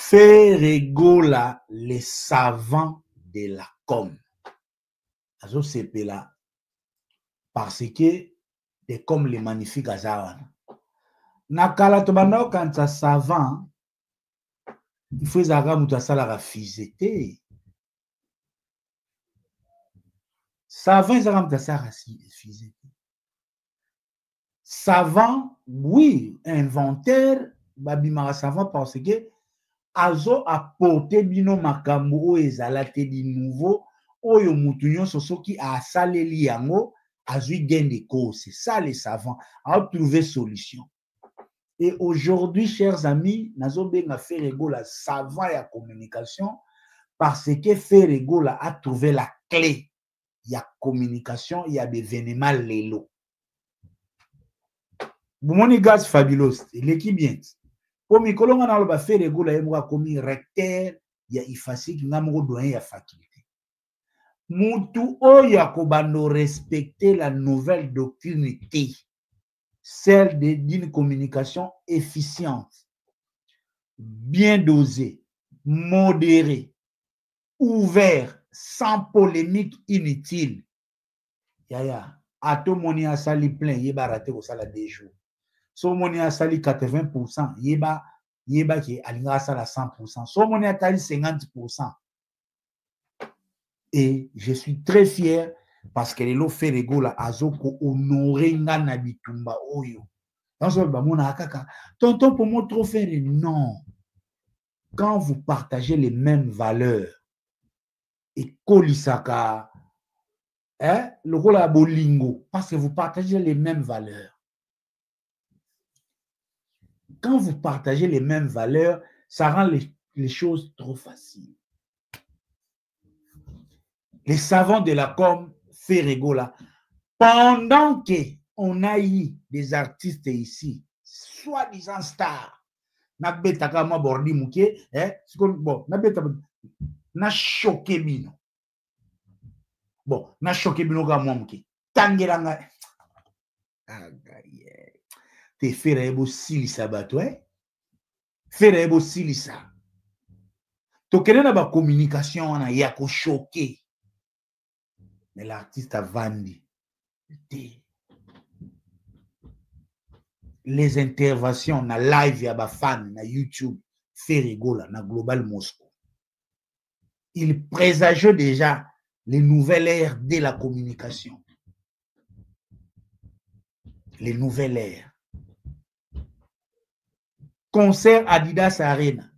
Ferregola, les savants de la com. Azo sepela parce que c'est comme les magnifiques azawana. Nakala tobanda quand ça savant, il faut zaga muta sala rafizete. Savant zaga muta sala rafizete. Savant, oui, inventeur, babimara savant parce que azo apporté bino makambo o ezalate di nouveau oyo mutu nyonso soki asaleli yango azui gain de cause. C'est ça les savants, à trouver solution. Et aujourd'hui, chers amis, nazo benga Ferregola savant ya communication parce que Ferregola a trouvé la clé ya communication, il y a des événements lelo. Boumoni gaz fabulous, l'équipe bien. Pour mikolo ngana loba Ferregola yemwa komi recteur ya ifasi kingamgo doyen ya faculté. Mutu oyo akobando respecter la nouvelle doctrine T, celle d'une communication efficiente, bien dosée, modérée, ouverte, sans polémique inutile. Yaya, ato moni asali plein, yeba raté au sala des jours. So moni asali 80%, yeba ki alinga asala 100%. So moni atali 50%. Et je suis très fier parce que les Ferregola azoko honoré ngana bitumba oyo. Dans ce bamona kaka, tonton pour moi trop faire non. Quand vous partagez les mêmes valeurs et kolisaka le rôle à bolingo parce que vous partagez les mêmes valeurs. Quand vous partagez les mêmes valeurs, ça rend les choses trop faciles. Les savants de la com Ferregola, pendant qu'on a eu des artistes ici, soi-disant stars, nabetaka ma bordi muke, bon, na choqué bino. Bon, na choqué bino ka moi muke. Tangeranga. Te Ferrebo silisa bato, Ferrebo silisa. To kena ba communication wana ya ko choqué. Mais l'artiste a vendu. Les interventions na live ya ba fan na YouTube Ferregola na Global Moscou. Il présageait déjà les nouvelles ères de la communication. Les nouvelles ères. Concert Adidas Arena.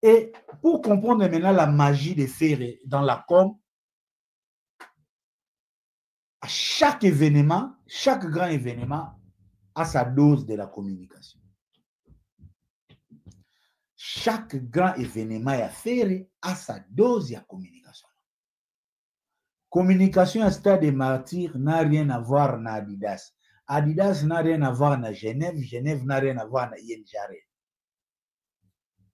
Et pour comprendre maintenant la magie de Ferré dans la com, à chaque événement, chaque grand événement a sa dose de la communication. Chaque grand événement à Ferré a sa dose de communication. Communication à Stade des Martyrs n'a rien à voir avec Adidas. Adidas n'a rien à voir avec Genève. Genève n'a rien à voir avec Yenjare.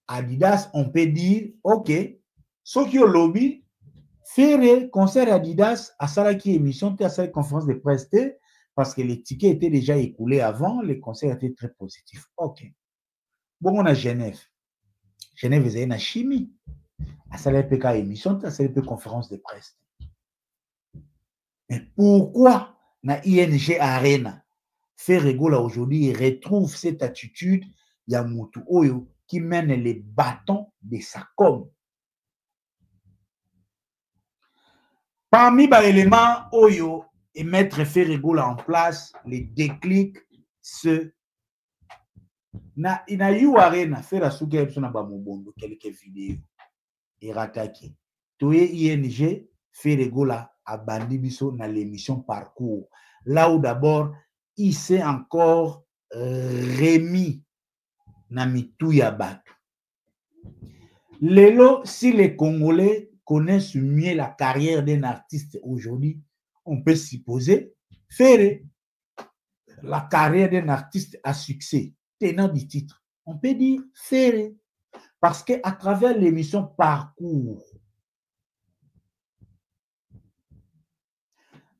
Adidas, on peut dire, ok, ce qui est au lobby, Ferré, concert Adidas, à ça qui émission, à cette conférence de presse, parce que les tickets étaient déjà écoulés avant, les concerts étaient très positifs. Ok. Bon, on a Genève. Genève, ils ont une chimie. À ça, PK émission, à ça, conférence de presse. Mais pourquoi na ING Arena, Ferregola aujourd'hui retrouve cette attitude Yamutu Oyo qui mène les bâtons de sa com? Parmi les éléments Oyo et mettre Ferregola en place, les déclics, ce na yu Arena, faire la souke na ba mobondo quelques vidéos et rataki. Toye ING Ferregola a bandi biso na l'émission Parcours. Là où d'abord, il s'est encore remis na mitou ya bato. Lelo, si les Congolais connaissent mieux la carrière d'un artiste aujourd'hui, on peut supposer faire la carrière d'un artiste à succès, tenant du titre. On peut dire faire. Parce qu'à travers l'émission Parcours,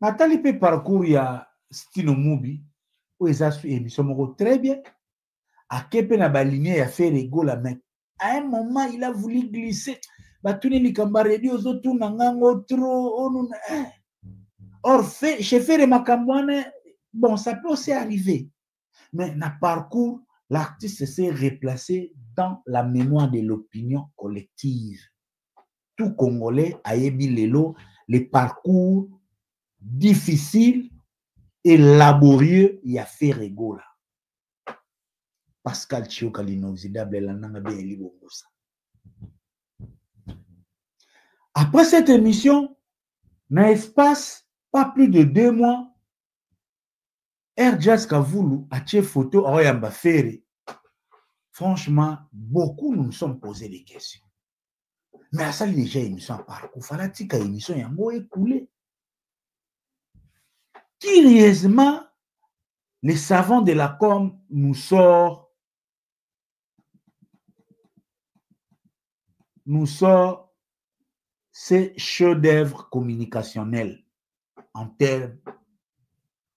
Nathalie peut parcours ya Stino Mubi, où ils ont su émission très bien. À Kepe na baligné a fait Ferregola, mais À un moment, il a voulu glisser. Or, chez Ferre Makambouane, bon, ça peut aussi arriver. Mais dans le parcours, l'artiste s'est replacé dans la mémoire de l'opinion collective. Tout Congolais a ébi les parcours difficiles et laborieux, il a fait Regola. Pascal Chioka l'inoxydable, après cette émission, dans l'espace pas plus de 2 mois, Air Jazz Kavoulou a fait photo à Oyamba Ferry. Franchement, beaucoup nous sommes posé des questions. Mais à ça, déjà, émission parcours, fanatique à émission, il y a un mot écoulé. Curieusement, les savants de la com nous sortent ces chefs-d'œuvre communicationnels en termes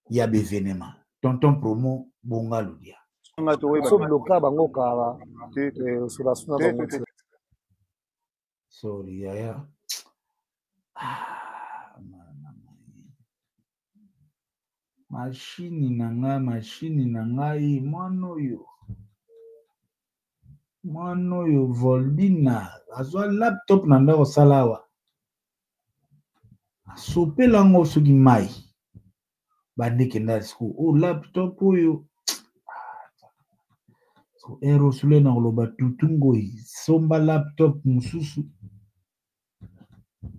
d'événements. Tonton Promo, Bonga Ludia. Sorry, yeah. Machine nangai, Mano yo Voldina, azwa laptop nanda ko salawa. Sope lango soki mai. Bande kenda school. Oh laptop oyo. So ero sule na loba tutungo somba laptop mususu.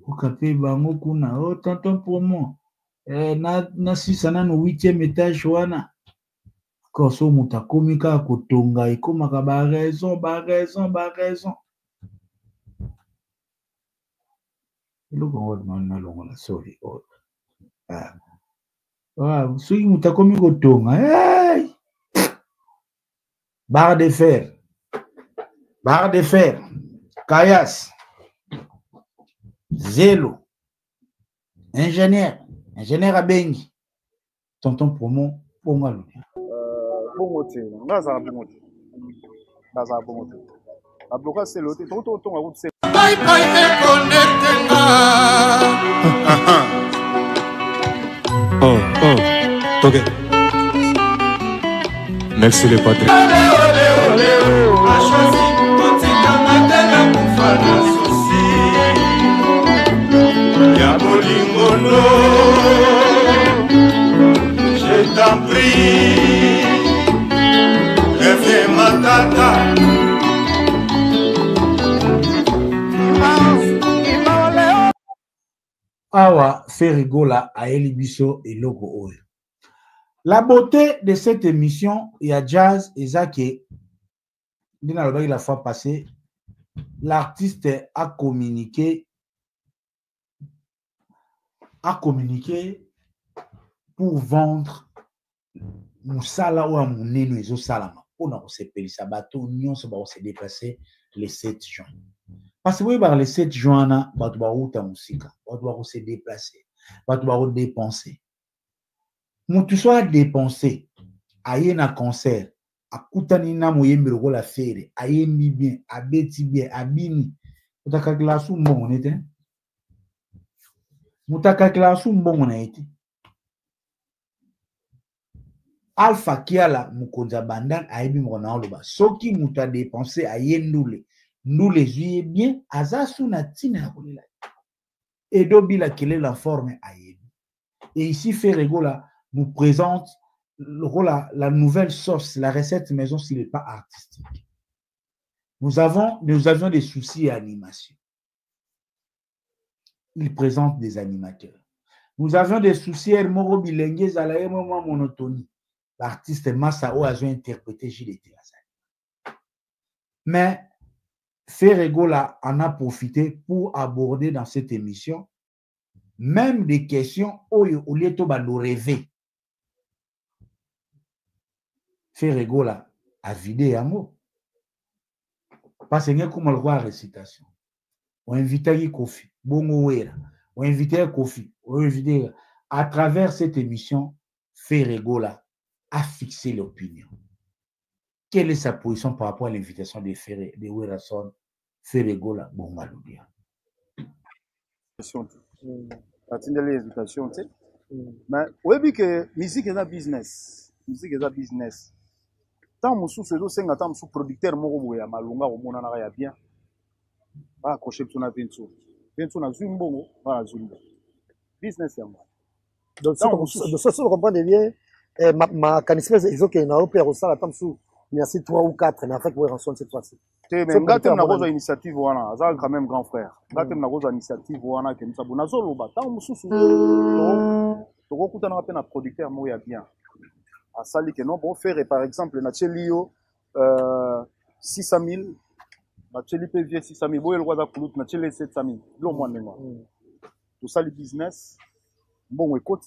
Okape bango kuna. Oh tonton Promo. Na sisa na no 8e étage wana. Koso mutakomika kotonga ikomaka ba raison. Look what man longa sorry. Soki mutakomi kotonga. Hey! Barre de fer. Kayas. Zelo. Ingénieur à Bengi. Tonton Promo, Ponga Ludia. Bongote, naza bongote. La bloca c'est l'autre, ton route c'est. Bye bye connectenga. Ok. Merci les patriotes. A choisi Kotika Mandela Kufana Sosi. Ya Bolingono. Je t'en prie. Reviens ma tata. Awa Ferigola a Elibiso et Logo Oyo. La beauté de cette émission, il y a Jazz et Zake. La fois passée, l'artiste a communiqué pour vendre Moussala ou Amouneno et Zosalama. On a se pelisa bateau, on se déplacer le 7 juin. Parce que le 7 juin, on doit se déplacer, on doit dépenser. Moutou soit dépensé, aïe na concert, a koutani na moyembe roko la fere, aïe mi bien, a beti bien, a bini. Moutaka klasu mbongo nete. Moutaka klasu mbongo na ete. Alpha Kiala Mukonza Bandan a émis mon aloba. Soki mouta dépensé a yendoule. Nous les yeux bien, azasu na tina kolila. Et dobila quelle est la forme a yémi. Et ici, Ferregola nous présente la nouvelle sauce, la recette maison s'il n'est pas artistique. Nous avions des soucis à animation. Il présente des animateurs. Nous avions des soucis à Moro Bilengue, à la monotonie. L'artiste Massao a interprété Gilles Azali. Mais Ferregola en a profité pour aborder dans cette émission même des questions au lieu de rêver. Ferregola a vidé un mot. Parce que comme on le voit en récitation. On invite Kofi, Bongo Wera, on invite Kofi, on invite à travers cette émission, Ferregola a fixé l'opinion. quelle est sa position par rapport à l'invitation de Ferre, de Werason, Ferregola, Bongaloudia? Attendez l'invitation, tu sais. Mais oui, vu que musique est un business. Musique est un business. Tant que je suis un producteur, je suis un bien. Pas accrocher sur la Venture. Venture na Zumbo, pas Zumbo. Business, c'est donc ça, vous comprenez bien. Ma canissime, ils ont qu'un opère au salaire, comme sous. Il y a 3 ou 4, mais en fait, vous rançonnez cette fois-ci. Mais Gatem n'a pas initiative, voilà. Ça, quand même, grand frère. Gatem n'a pas initiative, voilà. Que nous avons un zolo, bah, tant que tu as un producteur, moi, il y a bien. À Sali, que non, bon, faire, par exemple, na Chelio, 600 000. Na Cheli PV 600 000. Bon, il y a le droit na Cheli 700 000. L'au moins, mais moi. Tout ça, le business. Bon, écoute.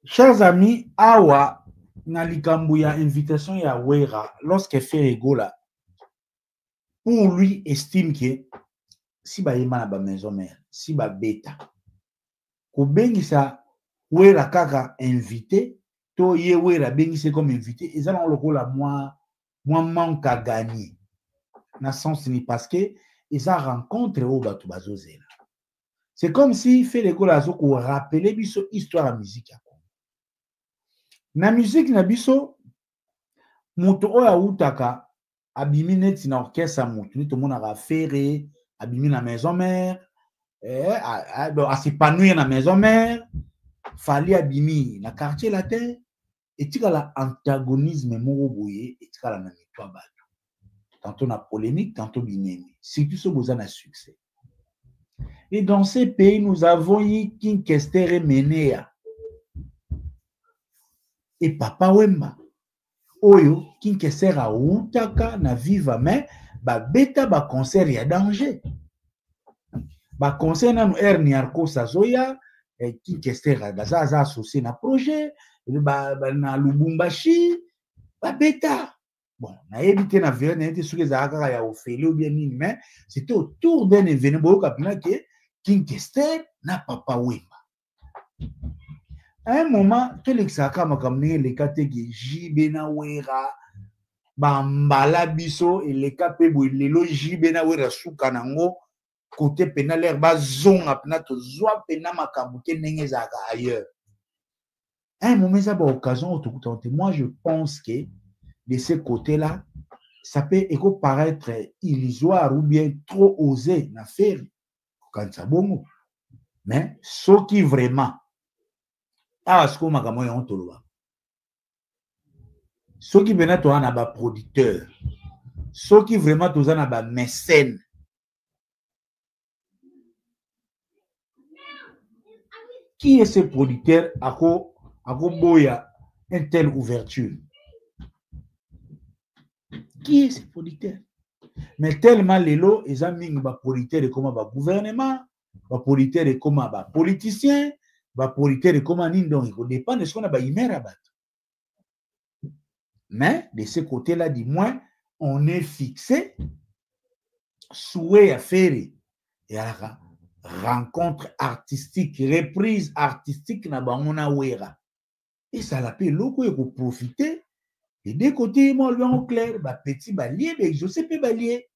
Chers amis, Awa, na likambu ya invitation ya Wera, lorsque Ferregola, pour lui, estime que si ba yema na ba maison mère, si ba beta, ko bengisa Wera kaka invité, to ye Wera bengise comme invité, et ça on le cola moi manque à gagner. Na sens ni parce que ils a rencontré au batu bazozela. C'est comme si Ferregola zo ko rappeler biso histoire de musique ya. Na musique na biso mutu oya utaka abimi neti na orchestre mutu ni to mona ka Ferre abimi na maison mère asipanouir na maison mère fali abimi na quartier latin etika la antagonisme moko boye etika la na mitwa bato tantôt na polémique tantôt binemi surtout so boza na succès. Et dans ces pays nous avons eu King Kester et Menea et Papa Wemba oyo King Kester a utaka na viva mais ba beta ba concert ya danger ba concert na Ernie Arco Sazoya King Kester baza associé na projet ba na Lubumbashi ba beta bon na évité na vérité na été sûr que ça a ya Ophélie ou bien nini mais c'était autour d'un événement boyo kapina que King Kester na Papa Wemba. À un moment, tout le sakama comme les catégories Jibena Wera, Bambala Biso et les capébou, les Jibena Wera Soukanango, côté pénal, l'air bas zone à penato, zoa pena makabuke n'engezaga ailleurs. À un moment, ça a occasion, moi je pense que de ce côté-là, ça peut paraître illusoire ou bien trop osé na faire quand ça bon. Mais ce qui vraiment ah, ce qu'on m'a dit, on te voit. Ceux qui venaient toi na ba producteur, ceux qui vraiment toi na ba mécène. Qui est ce producteur à boya une telle ouverture? Qui est ce producteur? Mais tellement les lots, ils ont mis ba producteur comme ba gouvernement, ba producteur comme ba politicien. Va politique comme un donc il dépend de ce qu'on a à mais de ce côté-là, du moins, on est fixé souhait à faire et à la rencontre artistique, reprise artistique na bangona wera et ça l'appelle loko pour profiter et des côtés moi lui en clair ba petit balier mais je sais pas balier.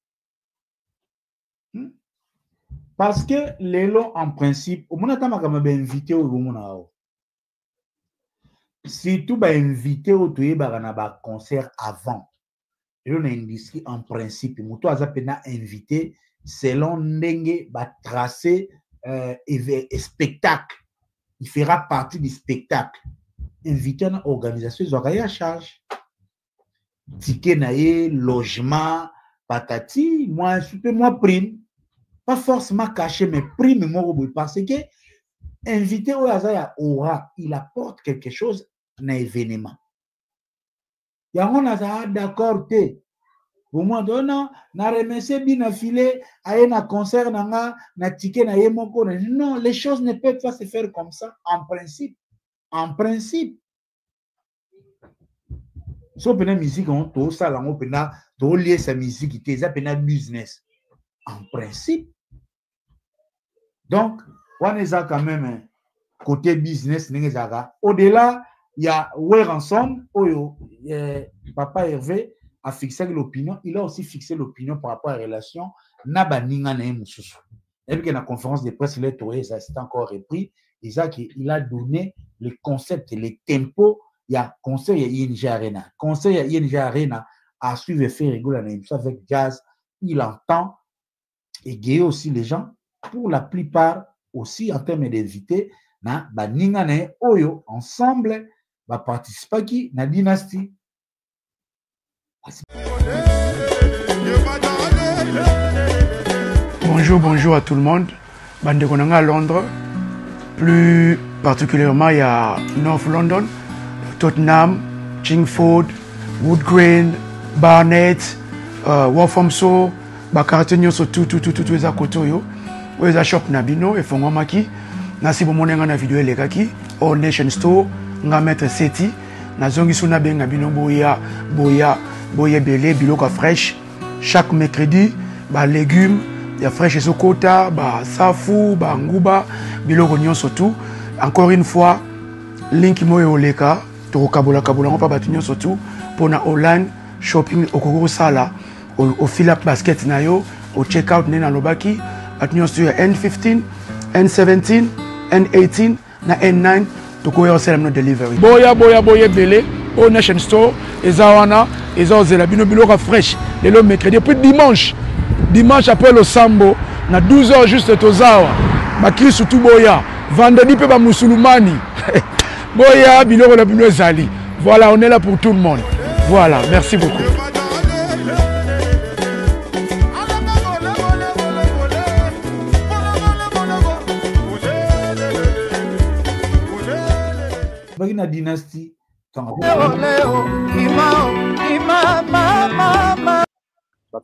Parce que les lots, en principe, au moment où on a invité au monde, si tu as invité au concert avant, on a indiqué en principe, tu as invité selon Ndenge, tracé spectacle. Il fera partie du spectacle. Invité à l'organisation, ils auront à charge. Ticket, logement, patati, moi, prime. Pas forcément caché, mais prime parce que invité au hasard aura, il apporte quelque chose à un événement. Il y a un d'accord, au moins, non, na remercié bien filé, à un concert, na ticket, na yemoko. Non, les choses ne peuvent pas se faire comme ça, en principe. En principe. Si on a musique, on a ça, on a lié sa musique, on a business. En principe. Donc, on est quand même côté business, au-delà, il y a Where ensemble, Papa Hervé a fixé l'opinion, il a aussi fixé l'opinion par rapport à la relation Naba Ninga na Moussoussou. Et puis, la conférence de presse, ça s'est encore repris. Il a donné les concepts et les tempos. Il y a conseil à ING Arena. Conseil à ING Arena a suivi faire rigoler la émission avec Jazz. Il entend et guérir aussi les gens. Pour la plupart, aussi en termes d'invités, na Baninga na Oyo, ensemble, va participer qui na dynastie. Bonjour à tout le monde. Bande Konanga à Londres. Plus particulièrement, il y a North London, Tottenham, Chingford, Wood Green, Barnet, Walthamstow, Bakartenyo, tout les akoto yo. Où les shop nabino et fongomaki. Nasi bomonenga na vidéo lekaki. All Nation Store, nga mettre seti. Na zongi suna benga bino boya belé, biloka fresh. Chaque mercredi, ba légumes, ya fresh et sokota, ba safu, ba nguba, biloko nyonso tout. Encore une fois, link mo oleka, to kabola ngo pa batunyo surtout pour na online shopping okoko sala au fill up basket na yo, au check out na lobaki, batunyo sur N15, N17, N18 na N9 to ko yo sell no delivery. Boya belé au Nation Store, ezawana, ezozela bino biloko fresh, le mercredi puis dimanche après le sambo na 12h juste tozawa bakri surtout boya vendredi pe ba musulmani boya biloko la bino ezali. Voilà, on est là pour tout le monde. Voilà, merci beaucoup. Bagina dynastie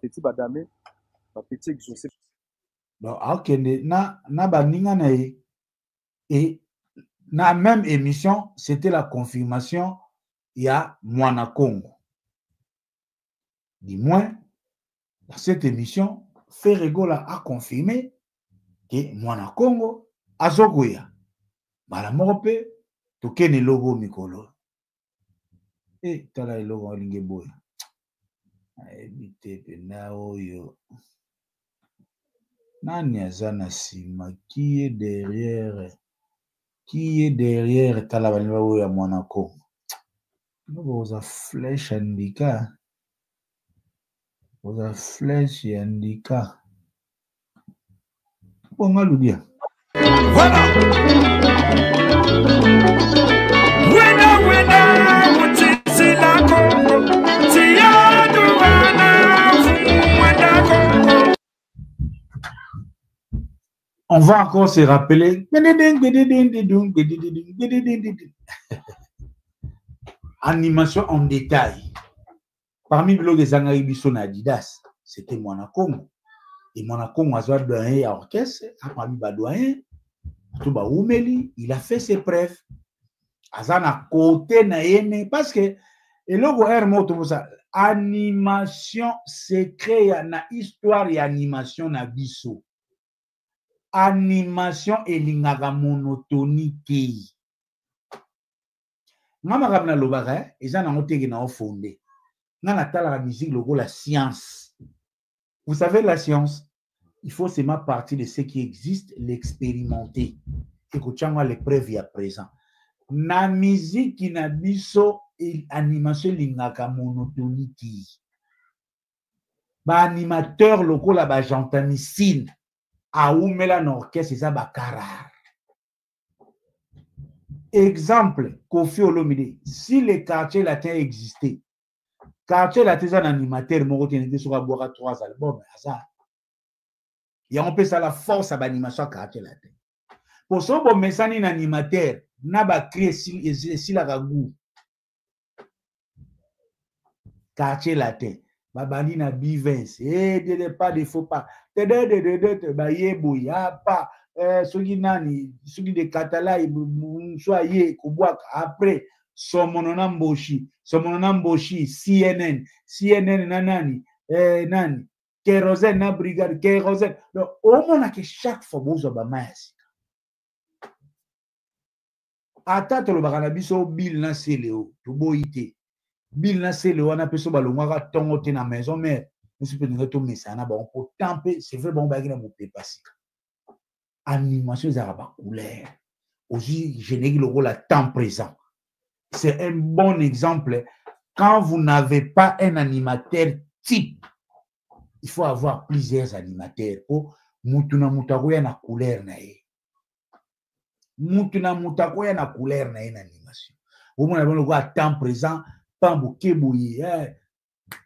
Petit Badame, petit exaucé. Bon, ok, na baninga na et na même émission, c'était la confirmation, il y a Mwana Congo. Du moins, dans cette émission, Ferregola a confirmé que Mwana Congo a Zogoya. Malamope, tokene logo mikolo. Et tala logo alingeboya. Ebite pena oyo. Nani azana sima, qui est derrière Talabanima ou à Monaco? Vous avez flèche indica. Vous avez flèche indica. On va le dire. Voilà. On va encore se rappeler. Animation en détail. Parmi les Zangari Bisson Adidas, c'était Monaco. Et Monaco a joué doyen à orchestre, après doyen, il a fait ses preuves. Azana côté naene parce que le logo air moto pour ça. Animation secret na histoire et animation na biso. Animation elingaka monotonie te. Ngama kabna lobaka eza na ngoteki na ofondé. Ngana tala la musique logo la science. Vous savez la science, il faut seulement partir de ce qui existe, l'expérimenter. Et que tu as les preuves à présent. Na musique na biso animation lingaka monotonie te. Ba animateur logo la ba jantamicine. Aoumela n'orchestre ça bakarar. Exemple, Kofi Olomide, si les quartiers latins existaient, quartier latin c'est un animateur, mon côté sur boire 3 albums, ça. Et on peut ça la force à l'animation quartier latin. Pour ça, bon, mais ça un animateur, n'a pas créé si la ragou. Quartier latin. Babani na bivens, pas de faux pas. Pas soki nani soki de katala soye kubwaka après somonona mboshi CNN nanani nani kérosène na brigade kérosène donc au moins que chaque fois bozo ba maïs ata tolobaka na biso Bill na Seleo toboyi te Bill na Seleo wana peso balongwaka tongo te na maison mère biso pe ndenge tomesana bango pourtant mpe c'est vrai bango bayaki na mopepa sika animation ezalaka bacouleur aussi générique lokola temps présent. C'est un bon exemple. Quand vous n'avez pas un animateur type, il faut avoir plusieurs animateurs. Pour mutuna mutakoya na couleur na ye. Mutuna mutakoya na couleur na ye na animation. Au moins on a temps présent, Pambo Keboye,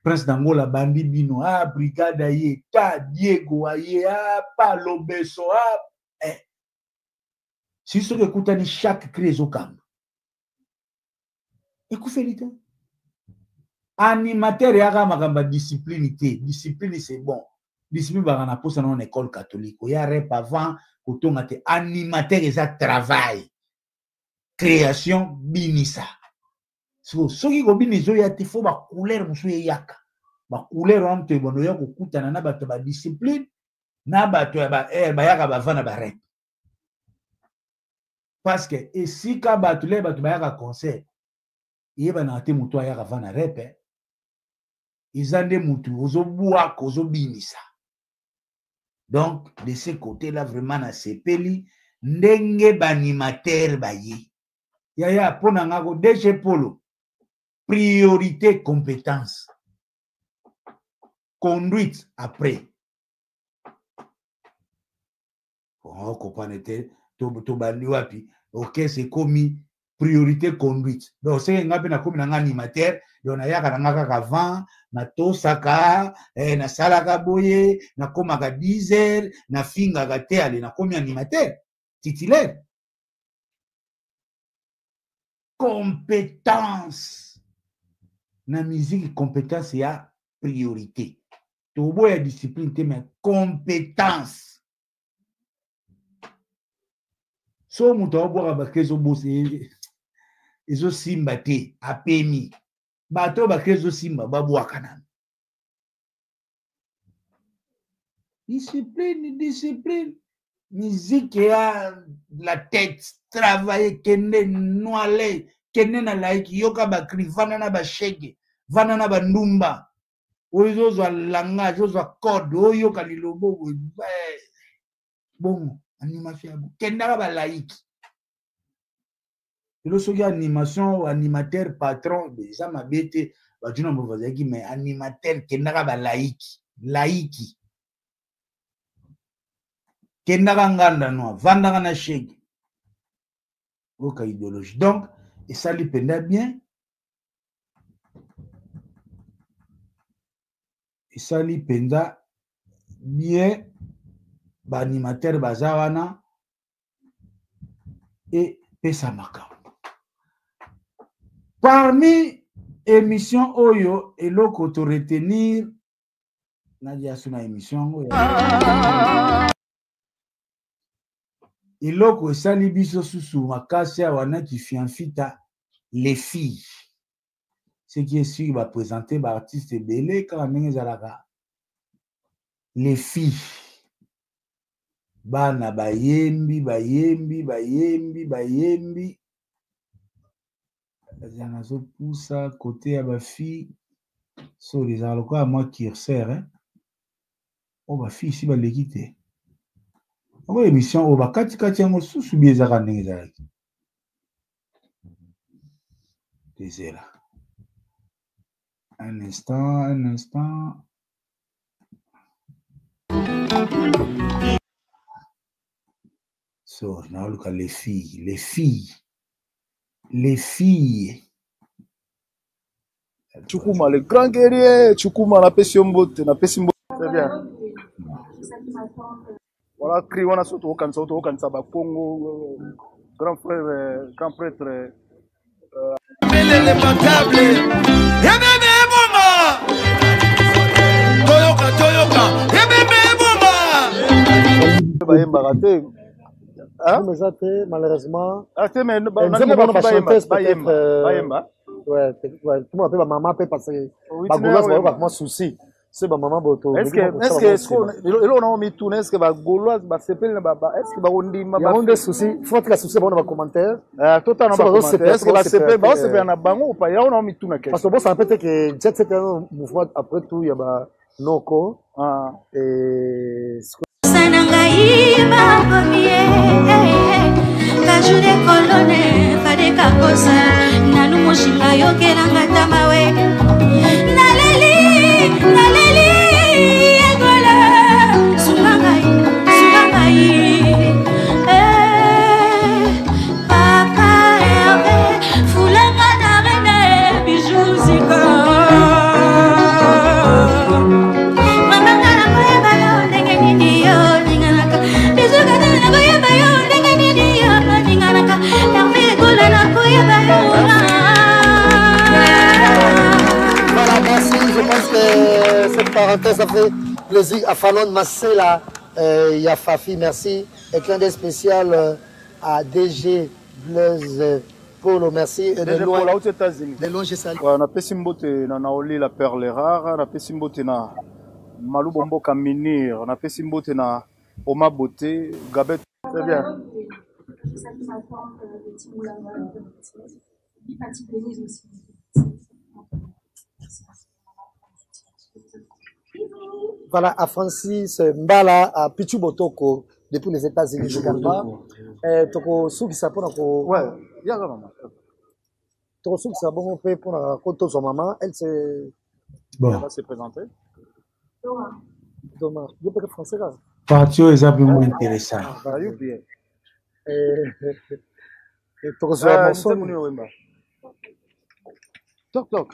Prince d'Angola Bandi Bino, Brigade Aye, Ta Diego Aye, Pa Lobeso, si ce que écoute chaque crise au camp. Écoutez, animateur et agama discipline. Discipline c'est bon. Discipline va en apposer dans une école catholique. Il y a rep avant, animateur et ça travail. Création binisa. So, ce qui est binisa, il y a des fois ma couleur, monsieur yaka. Ma couleur entre bon, yaka écoute na ba discipline, na ba yaka ba vana ba rep. Parce que et si ka ba tule ba yaka concert. Il va na te mutu ayaka vana rep izande mutu ozobuaka ozobinisa donc de ce côté là vraiment na sepeli ndenge banimateur baye yaya pona ngako DG Polo priorité compétence conduite après on comprend to bandi wapi ok c'est commis priorité conduite. Donc, c'est un peu comme un animateur, il y a un avant, na tosaka, na salaka boye, na komaka 10 heures, na finga gateale, na komi animateur, titulaire. Compétence. Na musique, compétence, il y a priorité. Tobo ya discipline, mais compétence. So, mouta boire bakezo bosse. Ezo simba te apemi bato bakezo simba babwaka na discipline musique ya la tête travailler kende noale kende na laiki yoka bakri vana na bashege vana na bandumba oyo zo langage zo code oyo kalilobo bon animation kende ba laiki. Lorsqu'il y a animation, animateur, patron, ça m'a bête, mais animateur qui n'a pas laïki. Qui n'a pas nganda noa, vanda na chèque. Aucun idéologie. Donc, et ça lui pendait bien. Et ça lui pendait bien, animateur bazawana et pesa makam. Parmi émissions Oyo et l'autre to retenir Nadia Suna émission et l'autre sali biso susu makasi wana qui fianfita les filles ce qui est sûr va présenter par artiste belé quand même zalaka les filles bana bayembi Zanazo poussa côté à ma fille sur les alcooliques à moi qui resserre hein oh ma fille si va les quitter on émission oh bah kati en sous subir ça quand n'est ça désolé un instant so now look at les filles Chukuma, le grand guerrier, Chukuma, la Pessimbote, c'est bien. Voilà, Kriwana Soto, Kansaba, Congo, grand frère, grand prêtre. Hein? Mais ça, malheureusement. Ah, mais ouais, tout le monde peut maman peut parce que Bagoulas va vraiment souci. c'est ma maman boto. Est-ce que on a mis tout est-ce que ba gauloise ba sepel na ba est-ce que ba ondima ba on des soucis faut que la souci bon dans commentaire total na ba commentaire est-ce que ba sepel na bango ou pas ya on a mis tout na parce que bon ça peut-être que c'est un mouvement après tout il y a ba noko et sanangai ba pomie kajude kolone fade kakosa nanu mushinga yokelanga tamawe naleli egola sungangai papa Hervé fulanga na rene bijou ziko mama ngana koyeba yo ndenge nini yo ninganaka bijou ngana koyeba yo ndenge nini yo ninganaka Hervé egola na koyeba yo. Voilà, merci. Je pense que cette parenthèse, ça fait plaisir à Falon Massela, Yafafi, merci. Et clin d'œil spécial à DG Blaise Polo, merci. Et de loin aux États-Unis. De loin, je salue. On a Pessimbote, on a Oli la perle rare, on a Pessimbote na Malou Bombo Kaminir, on a Pessimbote na Oma Beauté, Gabet. C'est bien. Voilà, à Francis Mbala, à Pichu Botoko, depuis les États-Unis, je ne sais pas. Toko Souki Sapona. Ouais, il y a maman. Toko Souki Sapona pour la côte de son maman, elle s'est. Bon. Elle va se présenter. Demain, il y a pas de français là. Partio est un peu moins intéressant. Toko Souki Toc toc.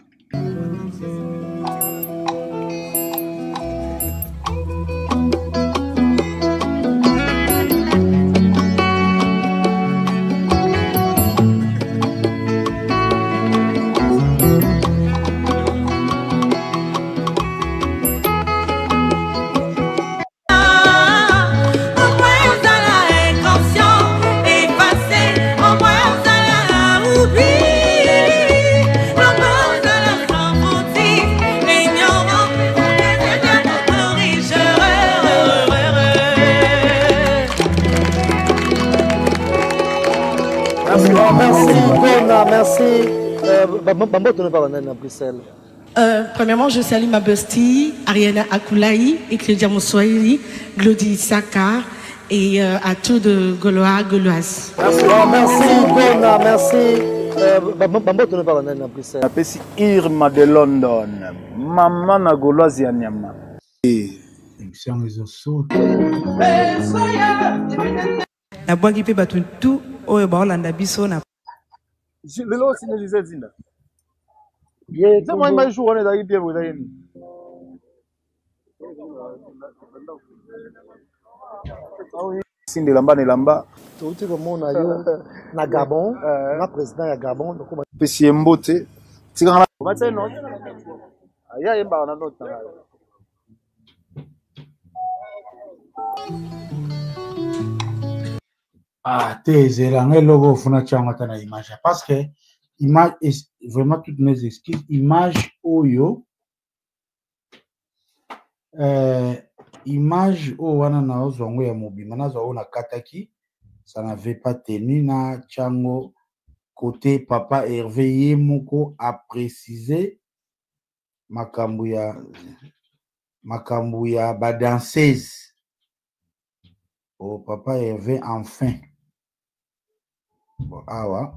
Merci. Premièrement, je salue ma bestie, Ariana Akoulaï, et Claudia Moussouaïri, Glody Saka, et à tout de Gaulois, Gauloises. Merci, Donna, merci. Napesi Irma de London, maman na Gauloise ya nyama. Na bwangi pe batu tout oyo baolanda biso na lelo aussi ne lisez zinda. C'est moi image jour on est d'ailleurs bien vous d'ailleurs. Sinde lamba ne lamba. Touti komona yo na Gabon, na président ya Gabon donc pesi mbote. Tika na matse no. Aya yemba na note na. Ah, t'es là, mais logo funa changata na image parce que image est vraiment toutes mes excuses image oyo image o wana na ozongo ya mobima na zo na kataki ça n'avait pas tenu na chango côté papa Hervé Yemoko a précisé makambu ya ba danseuse oh papa Hervé enfin. Bon, awa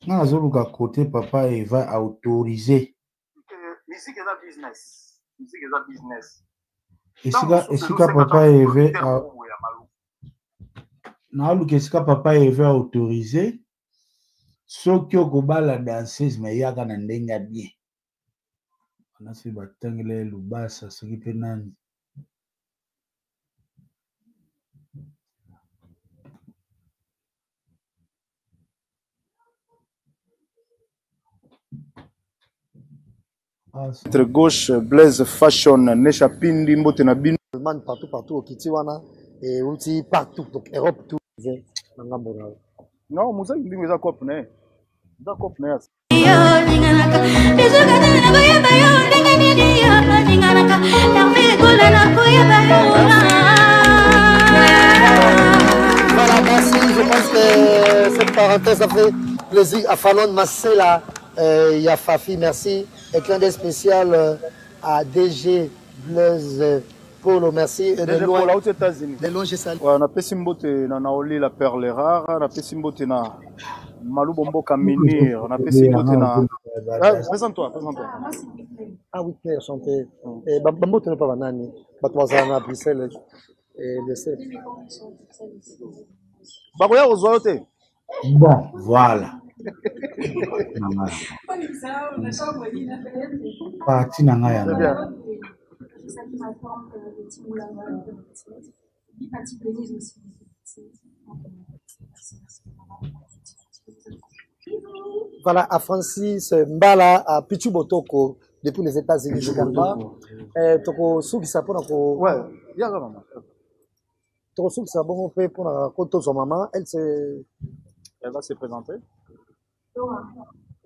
na zoluka côté papa Eva a autorisé Musique est un business. Musique est un business. Esika papa Eva na luka esika papa Eva a autorisé soki okobala danseuse mais yaka na ndenge bien nasi batangele lubasa soki pe nani Entre gauche Blaise Fashion Nesha Pindi Mbote na bino partout au Kitiwana et aussi partout, donc Europe tout. Non, Moussa, il dit que c'est un cop, né? C'est un cop, né? Voilà, merci. Je pense que cette parenthèse, ça fait plaisir à Fanon Massela, Yafafi, merci. Et clin d'œil spécial à DG Blaise Polo, merci. Et de loin, aux États-Unis. de loin, j'ai salué. Ouais, on a fait Simbote, on a Oli la perle rare, on a fait Simbote na Malou Bombo Kaminir, on a fait Simbote na. Présente-toi, présente-toi. Ah oui, Claire, chanter. Et Bambo, tu n'es pas banani. Batouazana, Bruxelles. Et le sel. Bakoya Ozoyote. Bon, voilà. Parti na ngaya. C'est bien. Voilà, à Francis Mbala, à Pichu Botoko, depuis les États-Unis, je ne pas. Toko Souki Sapona, Ouais, il y a vraiment. Toko Souki Sapona, pour la côte de son maman, elle Elle va se présenter.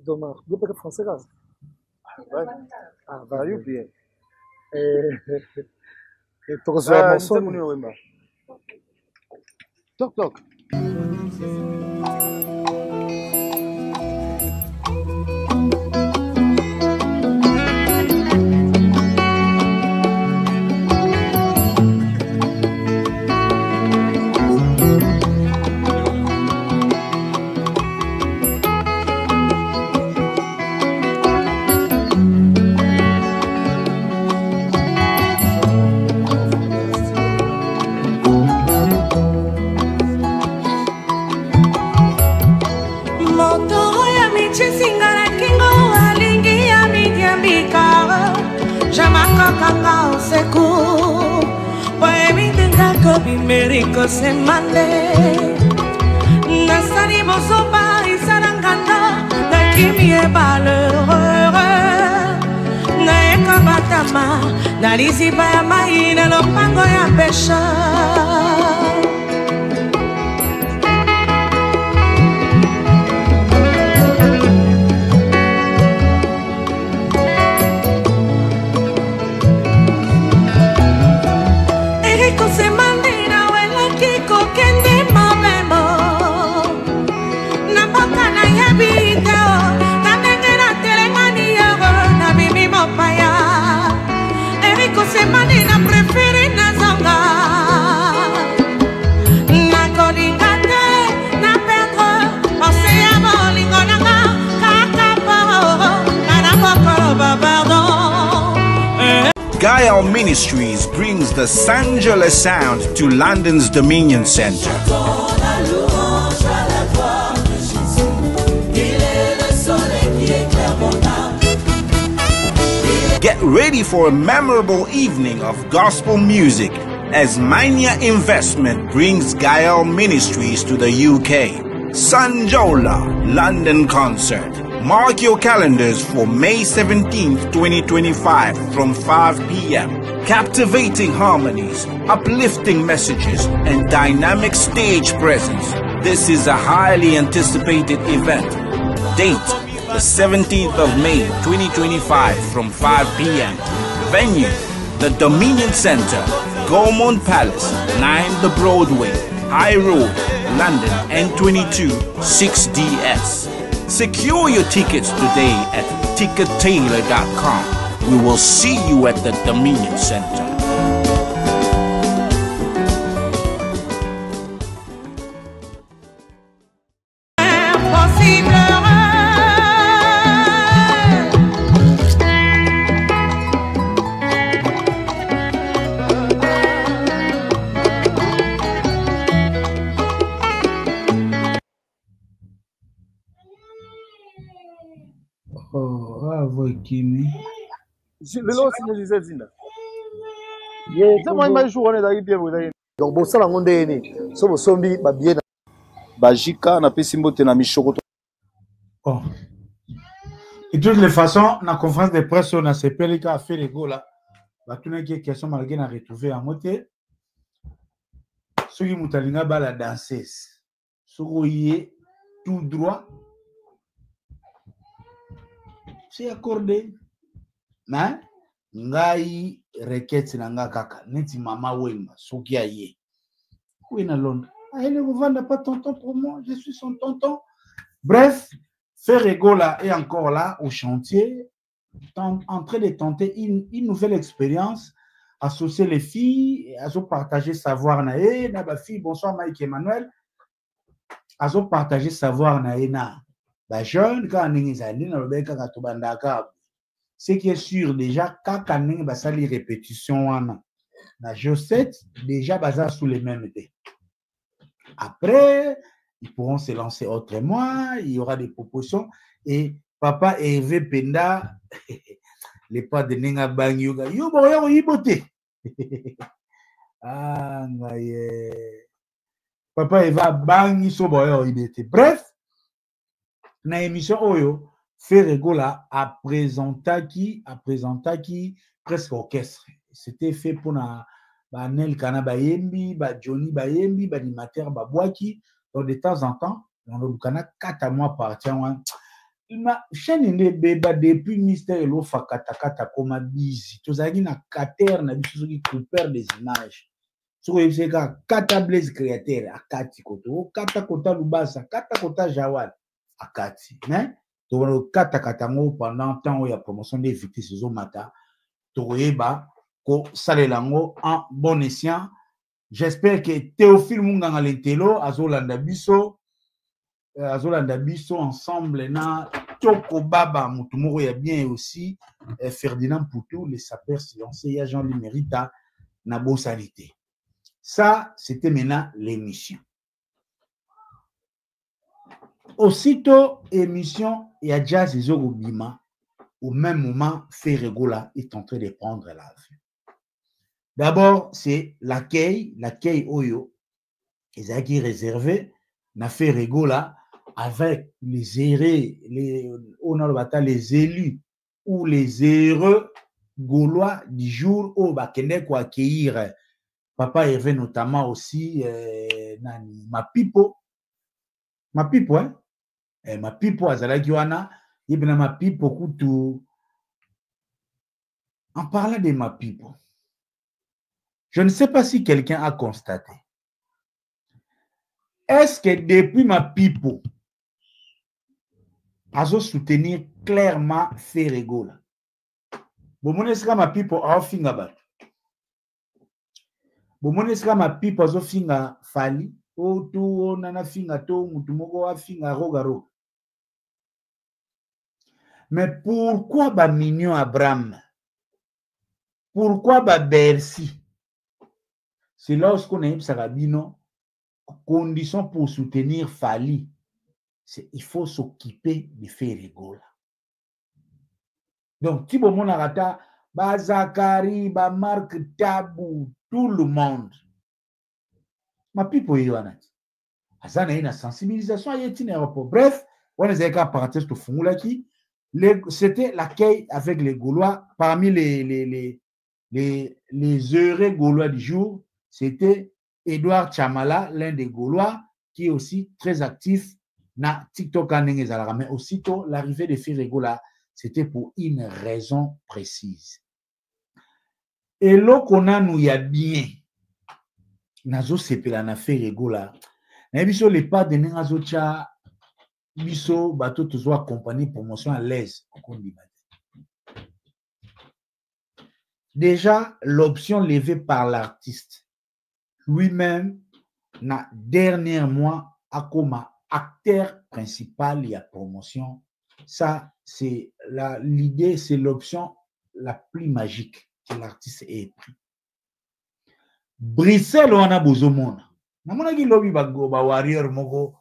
Demain, vous êtes français là? Ouais. Ah, Ça y est, bien. Et Toko Souki Toc, toc. Merico se mande Nasari mosoba isaranganda Na kimi e malheureux Na eka batama Na liziba ya mai Na lopango ya pêcheur Gael Ministries brings the Sanjala sound to London's Dominion Centre. Get ready for a memorable evening of gospel music as Mania Investment brings Gael Ministries to the UK. Sanjola London Concert. Mark your calendars for May 17th, 2025 from 5 p.m. Captivating harmonies, uplifting messages, and dynamic stage presence. This is a highly anticipated event. Date, the 17th of May, 2025 from 5 p.m. Venue, the Dominion Centre, Gaumont Palace, 9 The Broadway, High Road, London, N22, 6DS. Secure your tickets today at tickettailor.com. We will see you at the Dominion Centre. Kimi. Donc, bon, ça, on est so sombi, bien. Bajika na pesimbote na mishokoto. Oh. Et de toutes les façons, dans la conférence de presse, on a CPL qui a fait les go là. Bah, tout le monde qui est question malgré n'a retrouvé en moté. soki moto alinga bala danseuse soki oye tout droit c'est accordé mais ngai requête na nga kaka neti mama Wema soki aye oui na Londres elle ne vend pas tonton pour moi je suis son tonton bref Ferregola est encore là au chantier en train de tenter une nouvelle expérience associer les filles à partager savoir na ba fille bonsoir Mike Emmanuel à partager savoir na ba jeune quand ningizali na lobeka ka tobandaka ce qui est sûr déjà kaka ningi ba sali répétition wana na J7 déjà baza sous les mêmes thés. Après ils pourront se lancer autrement, il y aura des propositions et papa Hervé Penda les pas de ninga bang yoga yo boyo yibote ah ngaye papa Eva bang so boyo yibote bref na émission oyo Ferregola a présenté qui presque orchestre c'était fait pour na ba Nel Kana Bayembi ba Johnny Bayembi ba animateur ba Boaki donc de temps en temps on a 4 mois par temps ma chaîne ne beba depuis mystère elo fakata koma busy tozaki na kater na biso qui couper des images so c'est ka kata blaze créateur akati koto kata kota lubasa kata kota jawal akati hein to kata ngo pendant temps où il y a promotion des victimes zo mata to yeba ko salelango en bon escient. J'espère que Théophile Munganga Lentelo azolanda biso ensemble na Toko Baba Mutumoro ya bien aussi Ferdinand Poutou les sapeurs silencieux ya Jean-Louis Mérita na bosalité. Ça c'était maintenant l'émission. Aussitôt émission ya Jazz Ezogobima au même moment Ferregola est en train de prendre l'avion. D'abord, c'est l'accueil Oyo, qui est réservé, na Ferregola avec les élus ou les heureux gaulois du jour où Bakende quoi accueillir papa Hervé notamment aussi Mapipo hein Mapipo azalaki wana yebena Mapipo kutu en parlant de Mapipo. Je ne sais pas si quelqu'un a constaté. Est-ce que depuis Mapipo, azo soutenir clairement Ferregola? Bomoneska Mapipo a finga bat. Bomoneska Mapipo azo finga Fali. O tu nana finga to mutumoko a finga rogaro. Mais pourquoi ba Mignon Abraham? Pourquoi ba Bercy? C'est lorsqu'on a eu Sarabino, condition pour soutenir Fali, c'est il faut s'occuper de Ferregola. Donc, Thibaut Monarata, Bazakari, Marc Tabou, tout le monde. Ma pipo yoanati. Azana une sensibilisation à Yetine aéroport. Bref, on est à partir de Fungulaki. C'était l'accueil avec les Gaulois parmi les heureux Gaulois du jour. C'était Edouard Chamala, l'un des Gaulois, qui est aussi très actif dans TikTok. Mais aussitôt, l'arrivée de Ferregola, c'était pour une raison précise. Et là qu'on a nous y a bien, nazo sepela na Ferregola, na biso les pas de nazo cha biso bateau toujours accompagné promotion à l'aise. Déjà, l'option levée par l'artiste lui-même, na dernier mois, a comme acteur principal, il y a promotion. Ça, c'est l'idée, c'est l'option la plus magique que l'artiste ait pris. Bruxelles, on a besoin de monde. Namona ki lobby ba warrior moko.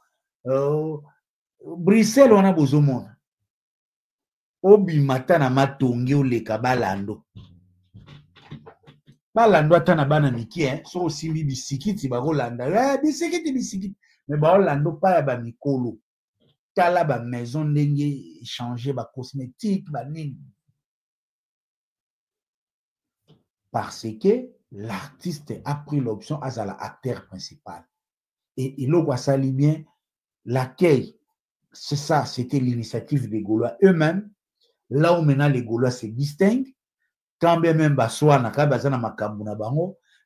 Bruxelles, on a besoin de monde. Obi matana matongi oleka balando. Balando atana bana miki so osimbi bisikiti bakolanda bisikiti mais baolando pa ya ba mikolo tala ba maison ndenge changer ba cosmétique ba nini parce que l'artiste a pris l'option à l'acteur principal. Et il a sali bien l'accueil. C'est ça, c'était l'initiative des Gaulois eux-mêmes. Là où maintenant les Gaulois se distinguent, quand même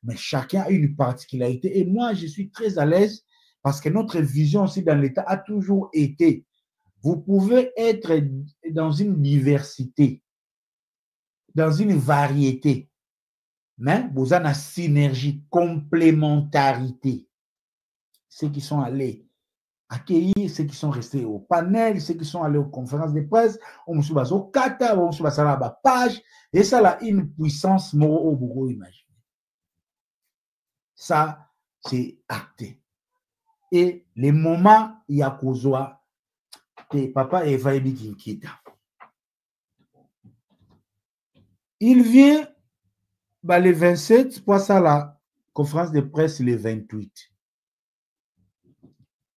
mais chacun a une particularité. Et moi, je suis très à l'aise parce que notre vision aussi dans l'État a toujours été, vous pouvez être dans une diversité, dans une variété, mais vous avez une synergie, complémentarité. Ceux qui sont allés accueillir, ceux qui sont restés au panel, ceux qui sont allés aux conférences de presse, on se base au kata, on se base à la page, et ça a une puissance au beaucoup imaginer. Ça, c'est acté. Et les moments, il y a Kozoa, et papa et Vaïbi Kinkita. Il vient le 27 pour ça la conférence de presse le 28.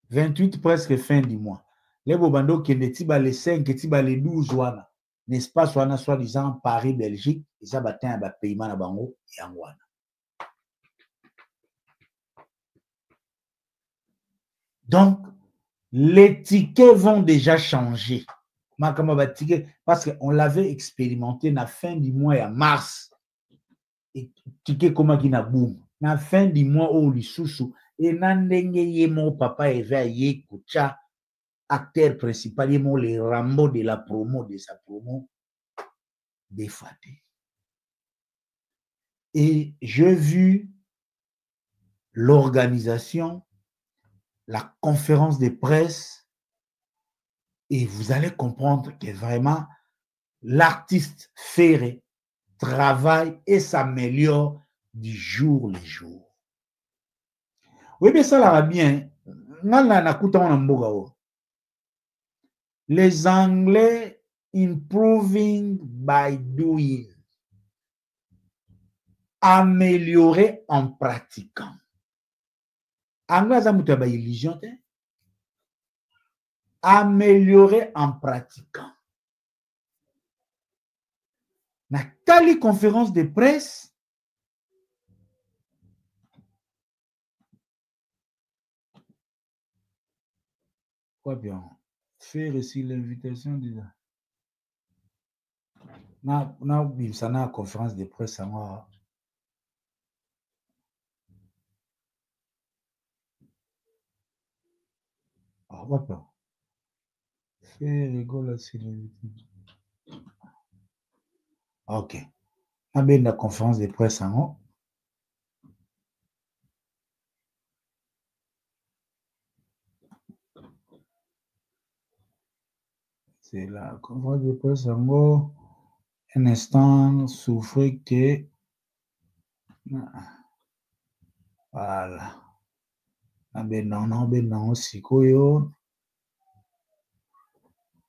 28 presque fin du mois. Les Bobando qui n'étaient pas les 5, qui étaient pas les 12 wana. N'est-ce pas, soi-disant Paris, Belgique, et ça va un paiement à Bango et en wana. Donc, les tickets vont déjà changer. Parce qu'on l'avait expérimenté à la fin du mois et en mars. Et ticket comme qui n'a boum. À la fin du mois, au Lissousou. Et nandenge mon papa et kucha acteur principal les Rambo de la promo de sa promo défaté. Et j'ai vu l'organisation, la conférence de presse, et vous allez comprendre que vraiment l'artiste ferré travaille et s'améliore du jour le jour. Oui, mais ça va bien. Les Anglais improving by doing. Améliorer en pratiquant. Anglais, ça m'a illusion. Améliorer en pratiquant. Dans telle conférence de presse, quoi bien, faire aussi l'invitation de la conférence de presse à moi. Ah, ouais, pas. Faire rigole aussi l'invitation. Ok. On a la conférence de presse à moi. C'est la conférence de presse à moi. Un instant, souffrez que. Voilà. Non, aussi,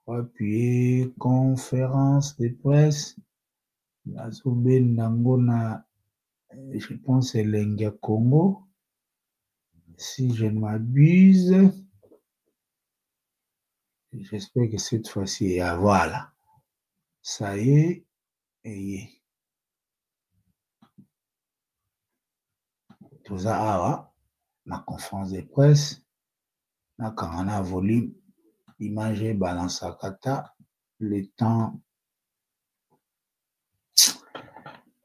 appuyer conférence de presse. Je pense c'est Lenga Congo. Si je ne m'abuse. J'espère que cette fois-ci, voilà. Ça y est. Et tout ça, ma conférence de presse, quand on a volume, image balance à kata, le temps,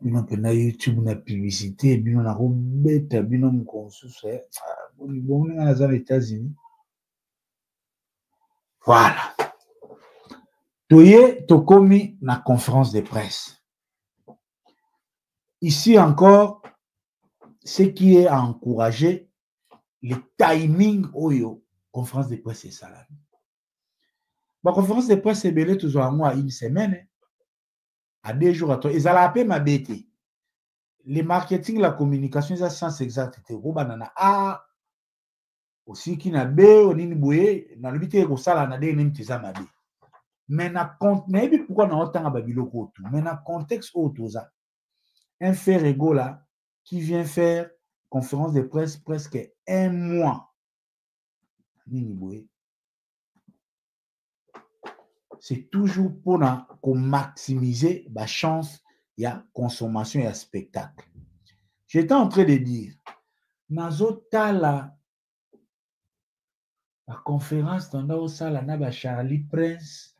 bino pena YouTube na publicité, bino na robeta, bino mkonsus, bon, on est aux États-Unis. Voilà. Toye tokomi na conférence de presse. Ici encore, ce qui est à encourager, le timing oyo, conférence de presse est ça. La conférence de presse est belle toujours à moi une semaine, à 2 jours à toi. Ils allaient appeler ma bête. Le marketing, la communication, c'est sens exact. A aussi qui n'a B, on est boué, dans le but de ça, on a des mêmes qui ont B. Mais na contexte, pourquoi on a autant à Babyloko tout? Mais na contexte autour ça, un fait régola qui vient faire conférence de presse presque 1 mois. C'est toujours pour maximiser la chance, il y a consommation et spectacle. J'étais en train de dire, Nazotala, la conférence dans sala na Charlie Prince,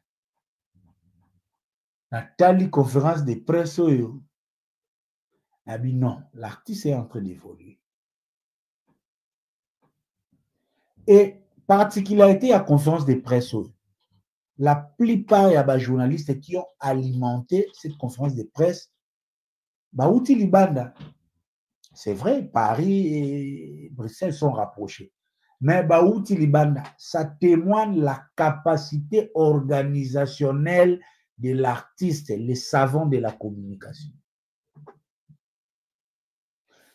Nathalie conférence de presse, non, l'artiste est en train d'évoluer. Et particularité à conférence de presse, la plupart des journalistes qui ont alimenté cette conférence de presse, Baouti Libanda, c'est vrai, Paris et Bruxelles sont rapprochés. Mais Baouti Libanda, ça témoigne la capacité organisationnelle de l'artiste, les savants de la communication.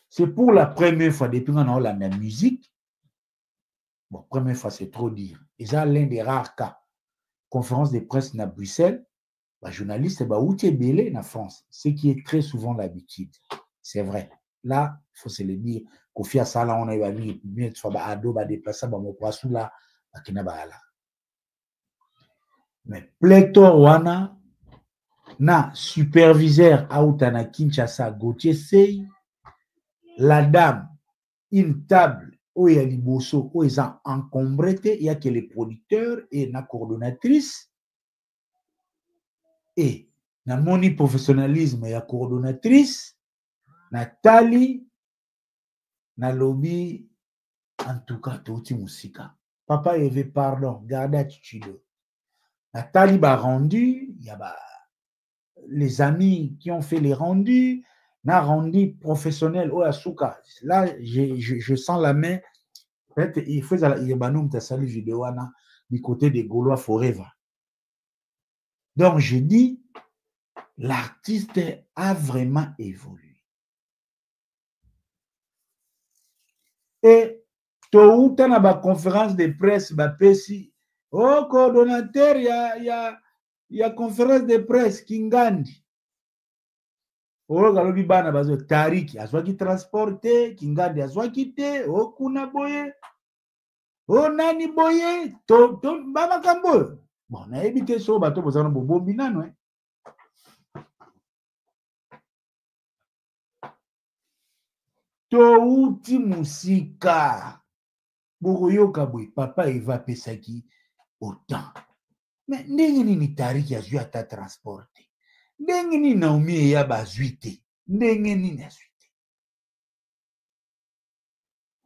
C'est pour la première fois depuis qu'on a la même musique. Bon, première fois, c'est trop dire. Et ça, l'un des rares cas. Conférence de presse à Bruxelles, les journalistes, Baouti est belé en France, ce qui est très souvent l'habitude. C'est vrai. Là, il faut se le dire. Kofi Asala, on a eu bien de fois ado, déplacer, mokwasou là, là. Mais pléthore wana, na superviseur Aoutana Kinshasa, Gauthier Sey, la dame, une table, où il y a les bossos, où ils ont encombré, il y a que les producteurs et la coordonnatrice. Et dans mon professionnalisme, il y a coordonnatrice, Nathalie, na lobby, en tout cas, tout musika. Papa, il veut pardon, garde Chichido. Nathalie a rendu, il y a les amis qui ont fait les rendus, n'a rendu professionnel au Asuka. Là, je sens la main. Peut-être il faut que salut vidéo du côté des Gaulois Forever. Donc, je dis, l'artiste a vraiment évolué. Et tout dans la conférence de presse, oh, coordonnateur, il y a conférence de presse, Kingandi. Oh, galobi bana bazo Tariki, azwaki transporté, Kingandi azwaki te, oh, kuna boye, oh, nani boye, baba kambo. Bon, na ebite so bato bozana bobombi nano, touti musika. Boroyoka boy, papa Eva pesaki autant. Mais ndenge nini Tariki azwi ata transporté. Ndenge nini Naomi ya bazwi te. Ndenge nini azwi te.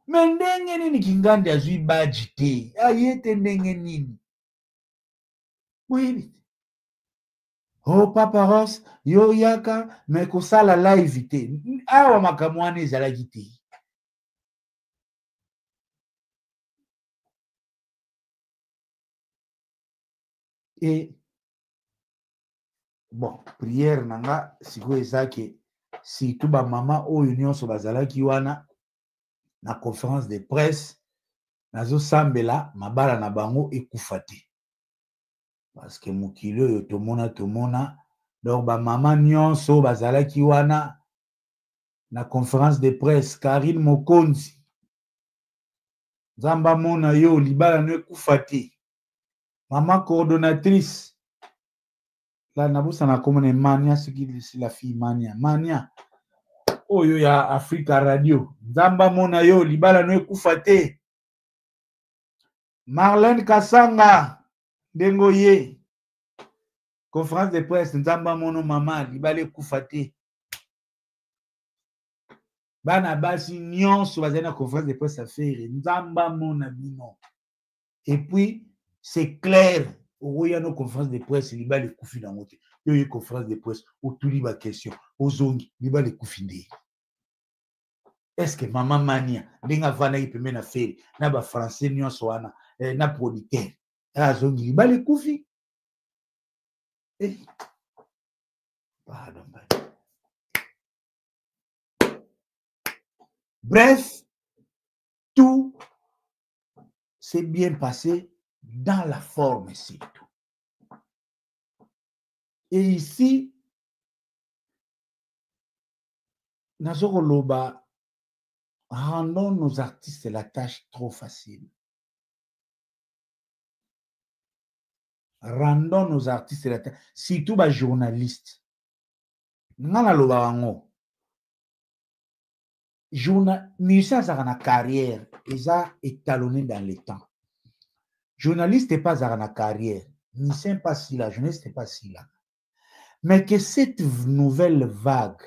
Mais ndenge nini Kingandi azwi baji te. Ayete ndenge nini. Oui. Oh Papa Ross, yo yaka, mais kosala live te. Awa makamwane ezalaki te. Et bon, prière nanga siko ezake si tout ba mama oyo nyonso bazalaki wana na conférence de presse nazo sambela mabala na bango ekufa te parce que mokili oyo tomona donc ba mama nyonso bazalaki wana na conférence de presse Karine Mokonzi Zamba mona yo libala no ekufa te mama coordonnatrice là nabusa na komone Mania c'est la fille Mania oyo ya Africa Radio Zamba mona yo libala no ekufa te Marlène Kasanga Dengoye conférence de presse Nzamba mono mama libala ekufa te bana basi nyonso bazali na conférence de presse à faire Nzamba mona bino et puis c'est clair oya no conférence de presse libala ekufi na mote yo conférence de presse otuli ba question ozongi libala ekufi nde. Est-ce que maman Mania ndinga vana ipeme na faire na ba français nyonso wana na producteur azongi libala ekufi pardon. Bref, tout s'est bien passé dans la forme, c'est tout. Et ici, Nazoro Loba, rendons nos artistes la tâche trop facile. Rendons nos artistes la tâche, surtout les journalistes. Nana Loba Wango. musicien a une carrière, ils ont étalonné dans le temps. Journaliste n'est pas à une carrière, musicien pas si là, journaliste n'est pas si là. Mais que cette nouvelle vague,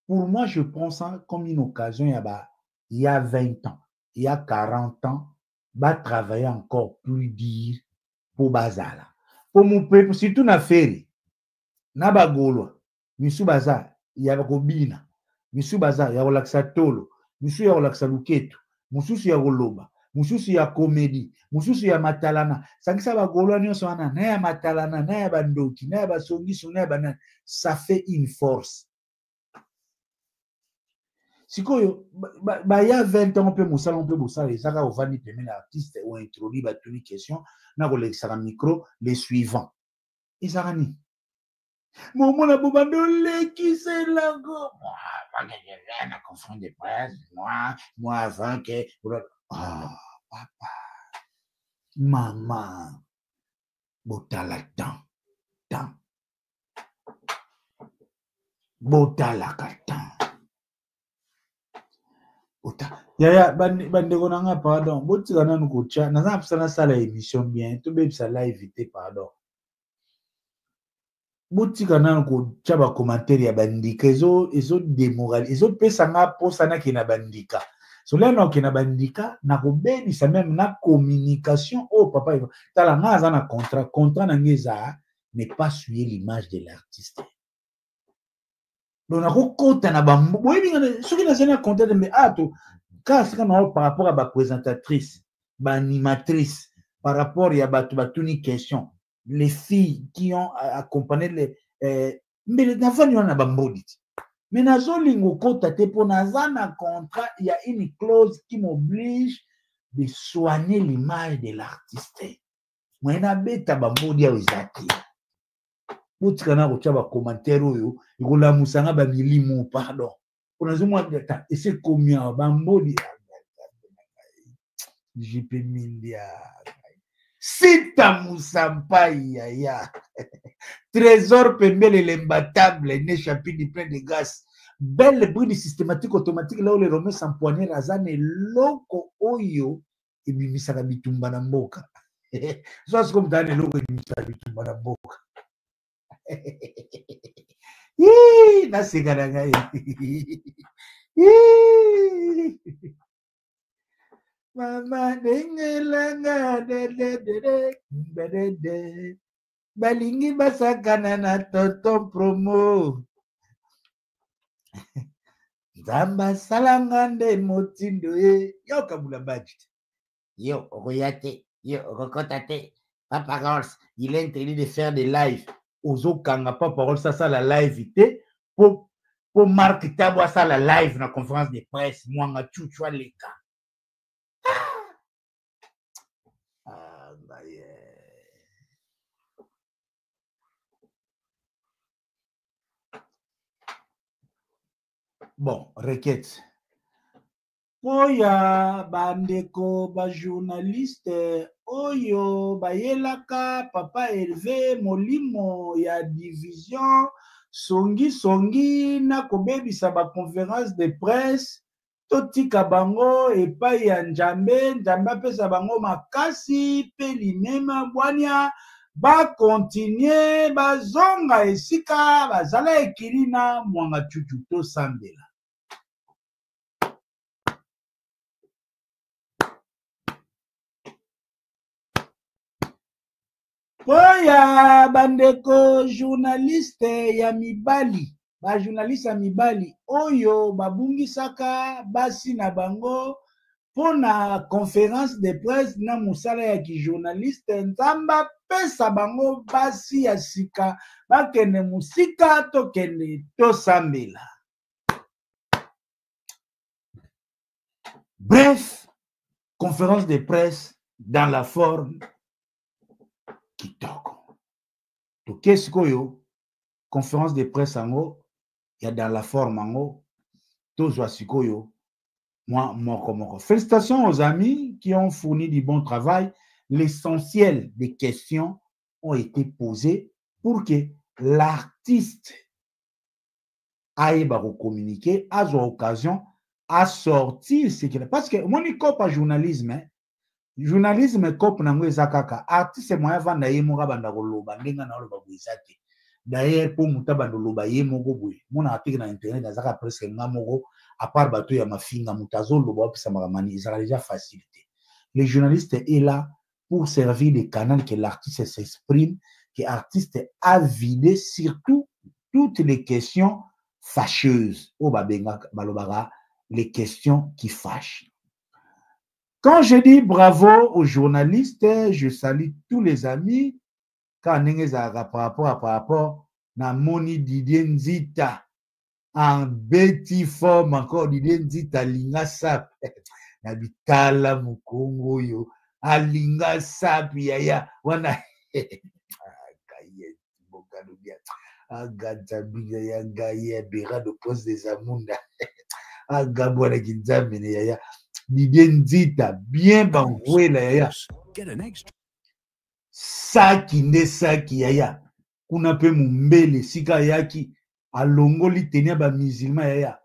pour moi, je pense comme une occasion, il y a 20 ans, il y a 40 ans, va travailler encore plus dur pour Bazala. Pour mon peuple, surtout na ferry, na bagolo, misu baza, il y a Robina, misu baza, il y a Olaksa Tolo, misu ya Olaksa Luketo, mususu ya Goloba, mususu ya Komedi, mususu ya Matalana. Sangisa bagolo nyonso wana, na ya Matalana, na ya Bandoki, na ya Basongiso, na ya Banana. Ça fait une force. Sikoyo, il y a 20 ans, on peut mousser, les sagas au vanni de l'artiste ou introduit une question, na le micro, les suivants. Et ça rani. Mon la boubandole qui c'est la go. Moi, la conférence de presse, moi avant que. Ah, papa, maman, botala temps. Botala temps. Yaya bandeko nanga pardon botika nanu kocha naza mpusana sala émission bien to bebisa live te pardon botika nanu kocha ba commentaire ya bandika ezo démoraliser ezo pesa nga posa na kina bandika soleno kina bandika na kobebisa même na communication oh papa tala nga aza na contrat na ngeza ne pas suyer l'image de l'artiste. Donc, on a na bambo. Oui, ce qui n'a pas compté de mais par rapport à la présentatrice, animatrice, par rapport à une question, les filles qui ont accompagné les. Mais les enfants, il y en a bambo. Mais dans un lingo côté pour un contrat, il y a une clause qui m'oblige de soigner l'image de l'artiste. Moi, il y a bête bambo dia uzati. Botikana kocha ba commentaire oyo ikola musanga ba milimo pardon onazomwa data et c'est combien bambodi JP Mindia sita musampai ya trésor pembele l'imbattable né chapitre plein de gaz belle bride systématique automatique là où les romains s'empoigner azane loko oyo ebimisaka bitumba na mboka soit comme dans loko ebimisaka bitumba na mboka. Nasekaranga mama dengelanga de balingi basakana na toto promo nzamba salanga nde motindo yo kabula budget yo okoyate yo okokotate Papa Rolls il est interdit de faire des lives Ozo kanga pas parole ça la live pour marquer ta ça la live na conférence de presse moi nga chuchwa leka bon requête oya bandeko ba journaliste oyo bayelaka papa Hervé molimo ya division songi na kobebisa ba conférence de presse totika bango epai ya Nzambe apesa bango makasi pe limema bwania ba continuer bazonga esika bazala ekilina mwanga chuchu to sambela. Oya bandeko journaliste ya mibali ba journaliste ya mibali oyo babungisaka basi na bango pona conférence de presse na musala ya ki journaliste nzamba pesa bango basi ya sika bakende musika tokende tosambela. Bref, conférence de presse dans la forme kitoko. To qu'est-ce que conférence de presse ango ya dans la forme ango tozwa sikoyo moi moko. Félicitations aux amis qui ont fourni du bon travail. L'essentiel des questions ont été posées pour que l'artiste aille communiquer à son occasion à sortir ce qu'il a. Parce que mon cop à journalisme, hein, journalisme cop nango ezakaka artiste moya vanda ye moka banda koloba ndenga na loba bwizate. D'ailleurs pour muta banda loba ye moko boye. Mona article na internet azaka presque ngamoko à part bato ya mafinga mutazo loba opisa makamani ezaka déjà facilité. Le journaliste est là pour servir de canal que l'artiste s'exprime, que l'artiste a vidé surtout toutes les questions fâcheuses. Oh babenga balobara les questions qui fâchent. Quand je dis bravo aux journalistes, je salue tous les amis. Quand par rapport à Moni Didier Nzita en Betty forme encore Didier Nzita linga sap na bitala mukongo yo alinga sap yaya wana agata biga ya gaye bera de poste des amunda agabo na kinzambe ne yaya Didier Nzita bien bangwela yaya saki nde saki yaya kuna pe mumbele sika yaki alongoli tenia ba musulman yaya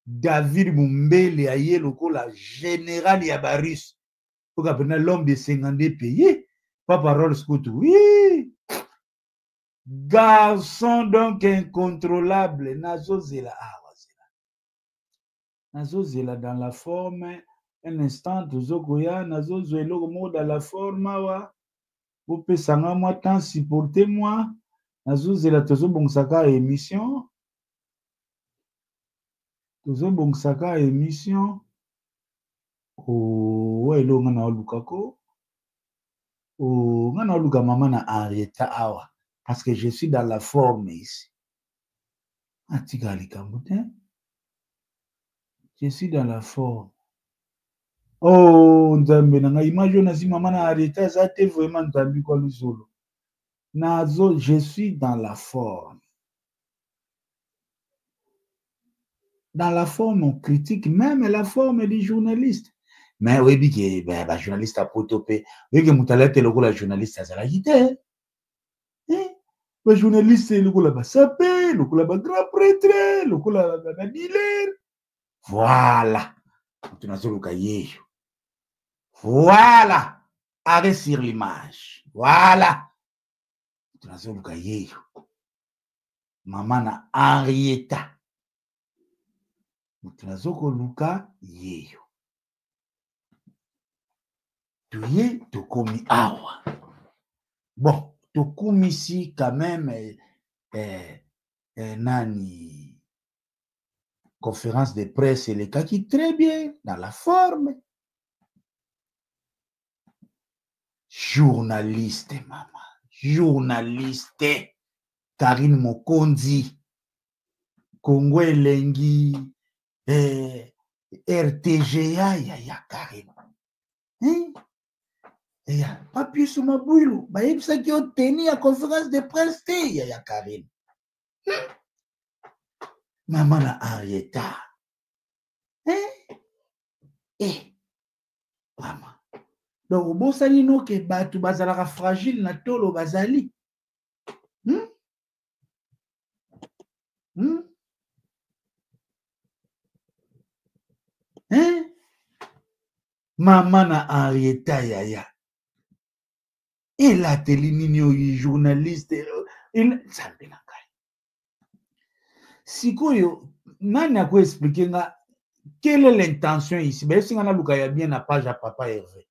David Mumbele aye lokola général ya baris pour appeler l'homme de 52 pays pas parole scout oui garçon donc incontrôlable nazozela dans la forme un instant tozokoya nazozwa eloko moko dans la forme awa bopesanga mwa temps supporter moi nazozela tozobongisaka émission oyo eloko nga na olukako nga na oluka mama na Henrietta awa parce que je suis dans la forme ici atika likambo te je suis dans la forme oh nzambe na nga image oyo nasi mama na Henrietta eza te vraiment nzambi kwa lisolo nazo je suis dans la forme. Dans la forme, on critique même la forme des journalistes. Mais oui, bien que les journalistes à potopé, oui que mutalete le la journaliste à Zalagité. Le journaliste le coup là-bas sapé, le coup là-bas grand prêtre, le coup là-bas dealer. Voilà. Tu n'as le cahier. Voilà. Arrêt sur l'image. Voilà. Tu n'as le cahier. Maman na Henrietta. Tunazoko luka yeyo tuye tokomi awa bon tokomi ici quand même nani conférence de presse le cas qui très bien dans la forme journaliste maman journaliste Karine Mokonzi Congo elengi RTGA ya Karine ya papier sur ma bouille ba yebisa ki oteni à conférence de presse te ya Karine maman na Henrietta maman donc bosali no ke batu bazalaka fragile na tolo bazali Maman na Henrietta yaya il a teli nini oyi journaliste il zambe na kai sikoyo nani ako expliquer nga quelle est l'intention ici ben singa na luka ya bien na page à papa Hervé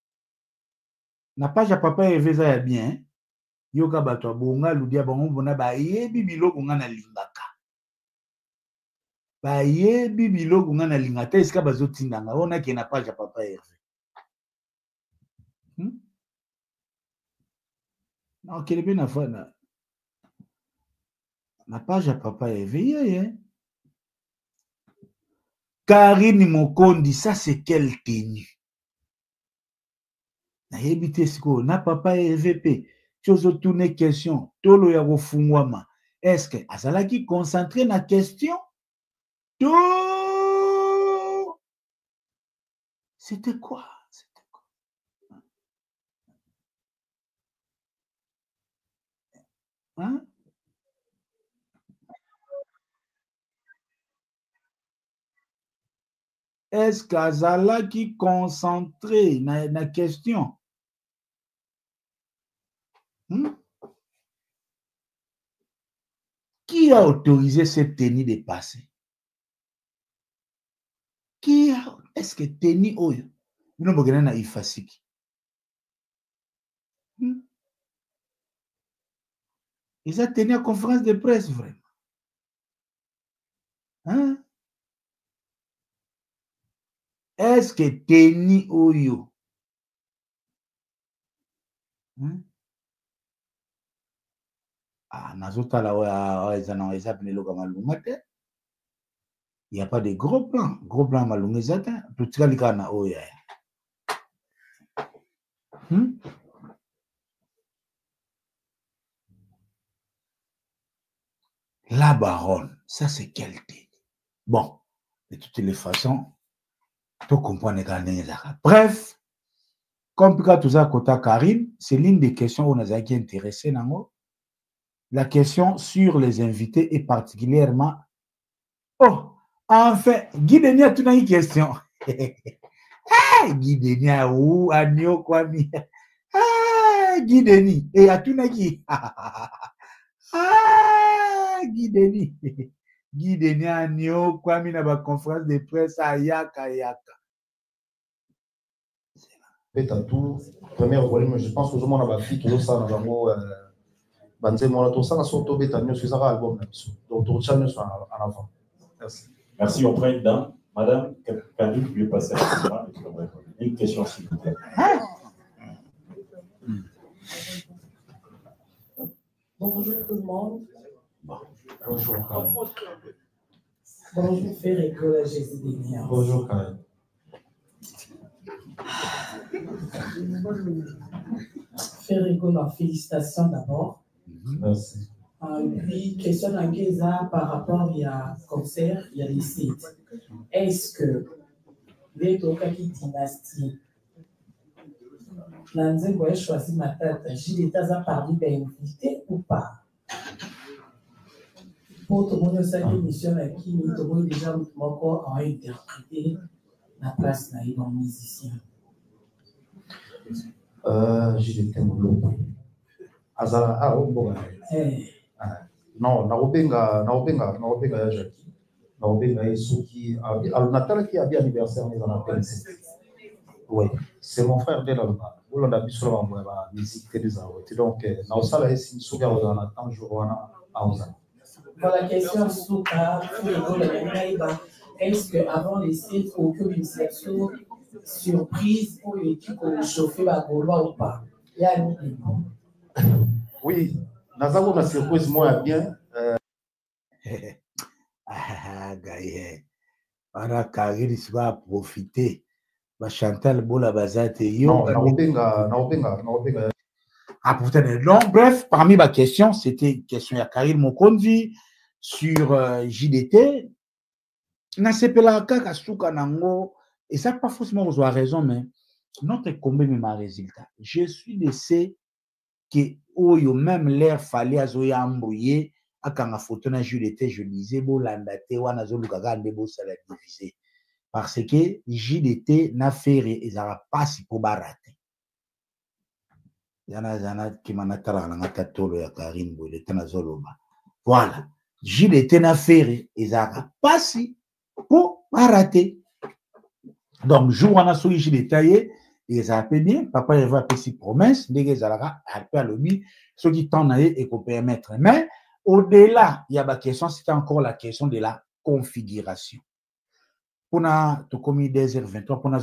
na page à papa Hervé za ya bien yoka bato bonga ludia bango bona ba yebi biloko nga na lingaka ba yebi biloko nga na lingata esika bazotindanga ona ke na page à papa Hervé non quel bien na fana na page à papa Hervé Karine Mokondi ça c'est quelle tenue na yebi te siko na papa EVP chozo tourner question tolo ya kofungwama est-ce que azalaki concentré na question to c'était quoi hein est-ce qu'Azala qui concentré na question? Qui a autorisé cette tenue de passer? Est-ce que tenue oyo? Nous avons na ifasiki. Ils ont tenu une conférence de presse vraiment. Hein? Est-ce que tenue oyo? Il n'y a pas de gros plans. Gros plans malungezata. Tout ça, il y a oya. La baronne, ça c'est quel thé? Bon, de toutes les façons, tu comprends les gars. Bref, comme tout ça, Kota Karim, c'est l'une des questions où on a été intéressé. La question sur les invités et particulièrement. Oh, enfin, Guy Denis a une question. Guy Denis a où? Agneau, quoi, Guy Denis. Et à tout qui. Guy Denis. Guy Denis a Agneau, quoi, na ba conférence de presse à Yaka. Tout, première volume, je pense que tout le monde a fait tout ça dans le Banzemo, tout ça, surtout Beta News, c'est un album. Donc, tout ça, nous sommes en avant. Merci. Merci, on prend une dame. Madame, Kadi, vous pouvez passer à la caméra. Une question, s'il vous plaît. Bonjour tout le monde. Bonjour, Karen. Bonjour, Ferrico, la Jésus. Bonjour, Karen. Ferrico, félicitations d'abord. Merci. Puis, question d'Angueza par rapport à concert, il y a des sites. Est-ce que les Tokaki dynastie, Nanzen a choisi ma tête, j'ai des a parlé d'invité ou pas? Pour tout le monde, cette émission qui tout le monde déjà encore a interprété la place dans musicien. J'ai des thèmes locaux. Azala, ah, bon. Non, Naobenga ya Jackie. Naobenga est ceux qui. Alors, Natal qui a bien anniversaire, mais on appelle ça. Oui, c'est mon frère de l'Alba. Où l'on a vu sur la musique des Aouettes. Donc, Naosala est une souga où on attend Jouana à Ozan. Pour la question Souka, est-ce qu'avant les sites, aucune initiative surprise pour l'équipe pour chauffer la Gaulois ou pas? Il y a une idée. Oui, nous avons une surprise moins bien. Gaïe. On a carré, il va profiter. Chantal Bola Bazate. Non, Naobenga. Ah, putain, non, bref, parmi ma question, c'était une question à Karim Mokondi sur JDT. Nasepela Kaka Souka Nango, et ça, pas forcément, vous avez raison, mais notre combat, même un résultat. Je suis de ceux qui, même l'air fallait à Zoya embrouiller, à quand la photo na JDT, je disais, bon, l'andate, ou na Zolukaga, nebo, ça l'a divisé. Parce que JDT n'a fait, ils n'aura pas si pour barater. Yana qui m'a tala na katolo ya Karim Boule tena zoloba. Voilà. JDT n'a fait ezaka pasi pour rater. Donc jour on a souillé JDT ils a fait bien papa il va passer promesse ndenge zalaka après lobi ceux qui t'en aller et qu'on permettre. Mais au-delà, il y a la question, c'était encore la question de la configuration. Pour na to commis 2h23 pour la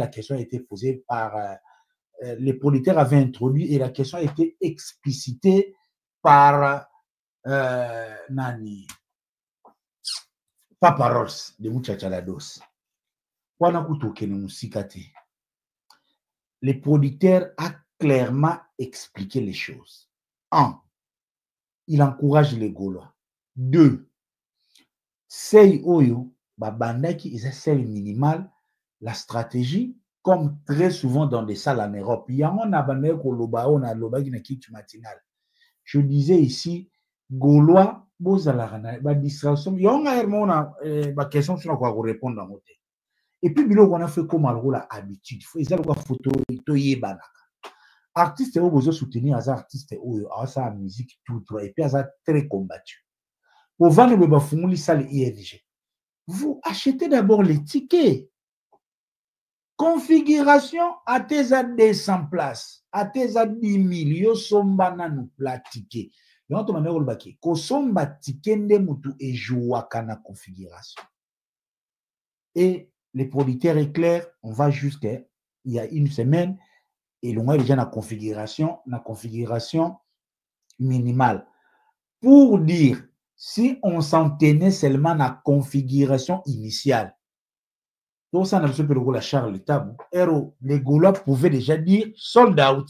question a été posée par les producteurs avaient introduit et la question a été explicitée par Nani Papa Ross de Muchachalados. Les producteurs ont clairement expliqué les choses. 1. Il encourage les Gaulois. 2. Sei Oyo, Babandaki, ils essaient minimal la stratégie. Comme très souvent dans des salles en Europe, il y a un abandonné on a loba qui n'a quitté matinal. Je disais ici, Gaulois, bozala, ba distraction. Il y a une question sur quoi répondre dans mon Et puis, on a fait comme l'habitude. Il faut faire une photo, artiste où vous soutenir les artistes où sa musique tout et puis ça très combattu. Pour vendre le bafumuli ça les ING. Vous achetez d'abord les tickets. Configuration à tes à 200 places, à tes à 10 000, yo somba na nous plat ticket. Yon to mane olbaki, ko somba ticket nde mutu et joua kana configuration. Et les producteurs éclairs, on va jusqu'à il y a une semaine et l'on a déjà la configuration minimale. Pour dire, si on s'en tenait seulement à la configuration initiale, donc ça n'a pas le rôle à Charles Tabou, les Gaulois pouvaient déjà dire sold out.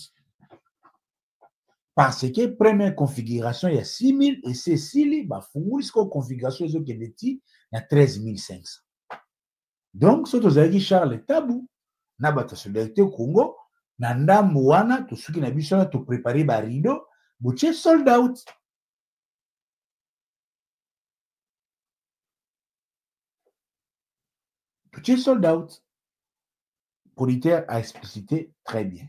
Parce que première configuration, il y a 6 000 et c'est 6 000, il configuration, il y a 13 500. Donc, ce que vous Charles Tabou, na bata solidarité au Congo, na ndambo wana, to suki na biso to préparer ba rideau, bouché sold out. Bouché sold out. Producteur a explicité très bien.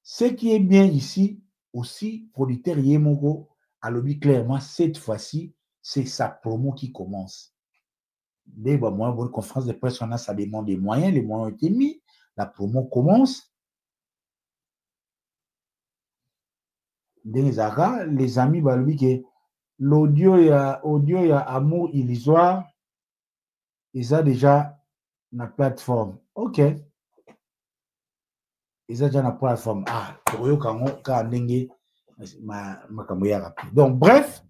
Ce qui est bien ici, aussi, producteur Yemoko a le dit clairement, cette fois-ci, c'est sa promo qui commence. Dès la bonne conférence de presse, on a sa demande des moyens, les moyens ont été mis, la promo commence. Les amis, que l'audio et amour illusoire, ils ont déjà la plateforme. OK. Ils ont déjà la plateforme. Ah, donc, bref,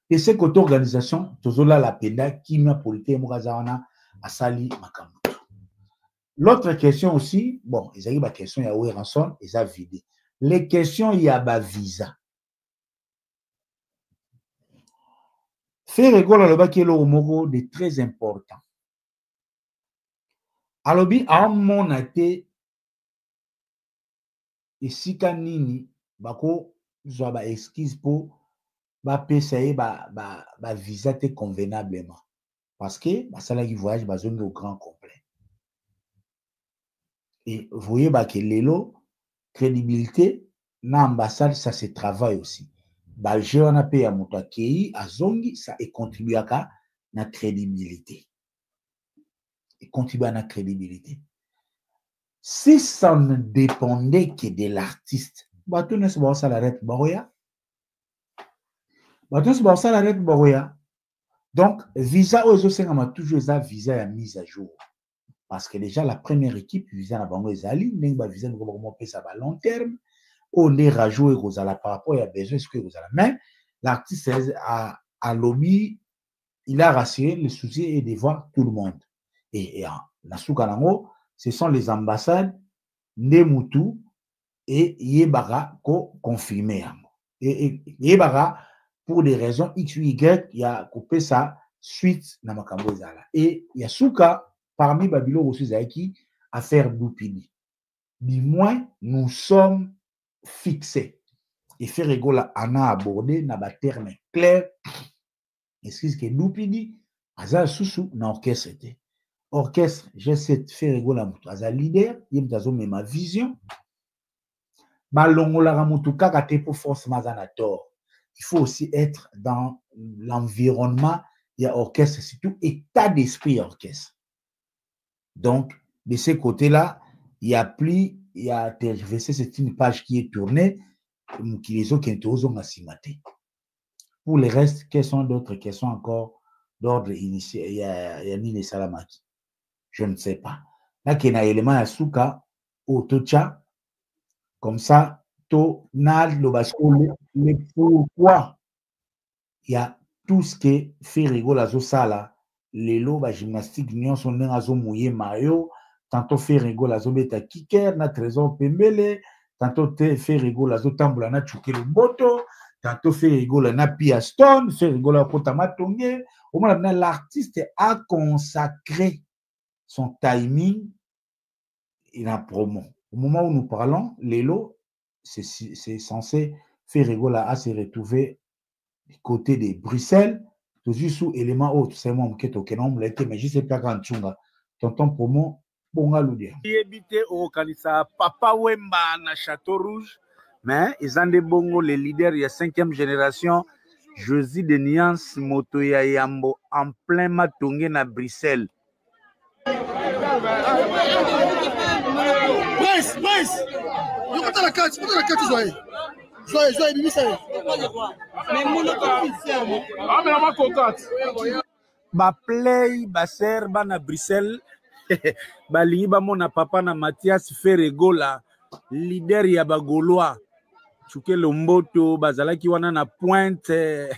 et c'est côté organisation, toujours là la penda qui m'a polité Mourazawana à Sali Makambo. L'autre question aussi, bon, ils arrivent à la question, il y a où rançon, ils ont vidé. Les questions, il y a un visa. Faire rigolo le bac de très important. Alors, à mon été, et si kanini, bako, soit ba excuse pour ba payer ba visa te convenablement. Parce que, ça là qui voyage, ba zone au grand complet. Et vous voyez, que l'élo, crédibilité, na ambassade, ça se travaille aussi. Bah, je on a payé à Moutakéi, à Zongi, ça et contribue à la crédibilité. Et contribue à la crédibilité. Si ça ne dépendait que de l'artiste, bah, tout ne se passe pas à l'arrêt Baroya. Bah, tout ne se passe pas à l'arrêt Baroya. Donc, visa aux autres, on a toujours un visa à mise à jour. Parce que déjà, la première équipe, visa à Bango Zali, n'a visa de comment ça va à long terme. On est rajoué par rapport à besoin ce que vous avez. Mais l'artiste a lobby, il a rassuré le souci et de voir tout le monde. Et dans ce cas-là, ce sont les ambassades Nemutu et Yebara qui ont confirmé. Et Yebara, pour des raisons X ou Y, il a coupé sa suite dans Makambo Zala. Et il y a Souka, parmi Babylon aussi Zaiki, à faire Doupini. Du moins, nous sommes fixé. Et faire rigola en a abordé dans des termes clairs. Excuse que nous pidi, Aza Soussou na orchestre était. Orchestre, j'essaie de faire rigola Aza leader, il y a ma vision. Malongola Ramutuka kate pour force mazanator. Il faut aussi être dans l'environnement, il y a orchestre, surtout état d'esprit orchestre. Donc, de ce côté-là, il y a plus, il y a TGVC, c'est une page qui est tournée, qui les autres qui ont assimaté. Pour le reste, quelles sont d'autres questions encore d'ordre initial? Il y a Nine Salamaki. Je ne sais pas. Là, il y a un élément à Souka, au Tocha, comme ça, To, Nal, le bascule, mais pourquoi il y a tout ce qui fait rigoler à Zosala, les lots, la gymnastique, nous sommes à Zomouye Mayo, tantôt fait rigoler à Zobeta Kiker, na trésor Pembele, tantôt fait rigoler à Zotamboula, na Tchouké le Boto, tantôt fait rigoler na Pia Stone, fait rigoler à Potama Tongé. Au moins, l'artiste a consacré son timing et la promo. Au moment où nous parlons, les lots, c'est censé faire rigoler à se retrouver du côté de Bruxelles, toujours sous élément autre, c'est moi qui est au Kenom, mais je ne sais pas quand Tchunga, tonton Promo bonga ludia Yebite au kanisa Papa Wemba na Château Rouge, mais ils ont des bongos les leaders il y a 5e génération Josie de Niance Moto ya Yambo en plein Matongé na Bruxelles. Prince, you got la carte, Joyeux, Bibi ça. Mais mon ah mais la cocotte. Ba play ba ser ba na Bruxelles. Balingi ba mona papa na Mathias Ferregola leader ya ba Gaulois. Chuke Lomboto bazalaki wana na Pointe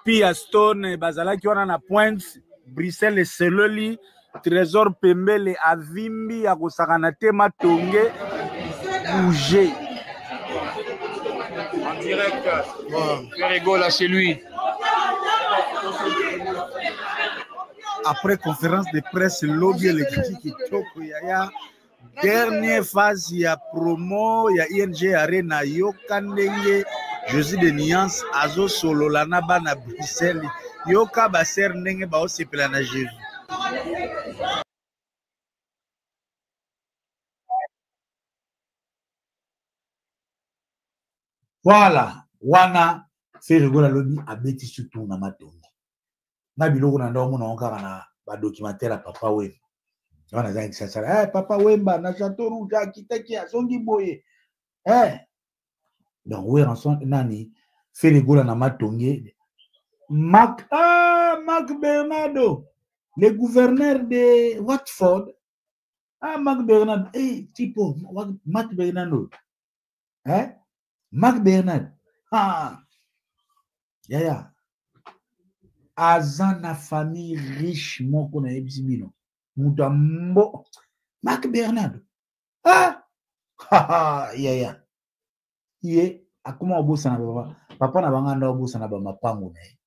Pia Stone bazalaki wana na Pointe Bruxelles Seloli Trésor Pembele avimbi akosaka te Matonge bouger en direct. Ferregola chez lui. Après conférence de presse lobby l'équipe Kitoko yaya dernière phase ya promo ya ING Arena yoka ndenge Josie de Niance azo solo lana bana Bruxelles yoka baser ndenge ba osepela na Jésus. Voilà, wana Ferregola lobi abeti surtout na Matonge. Na biloko na ndo mona okaka na ba documentaire Papa Wemba. Wana zangi sasa Papa Wemba na Château Rouge kitaki azongi boye. Donc oui ensemble nani Ferregola na Matonge. Marc Bernardo, le gouverneur de Watford. Marc Bernardo, tipo Marc Bernardo. Marc Bernard, yaya, azana famille riche moko na ebisibino, mutambo, Marc Bernard, yaya, ye, akuma obosa na papa na banganda obosa na ba mapango na ye,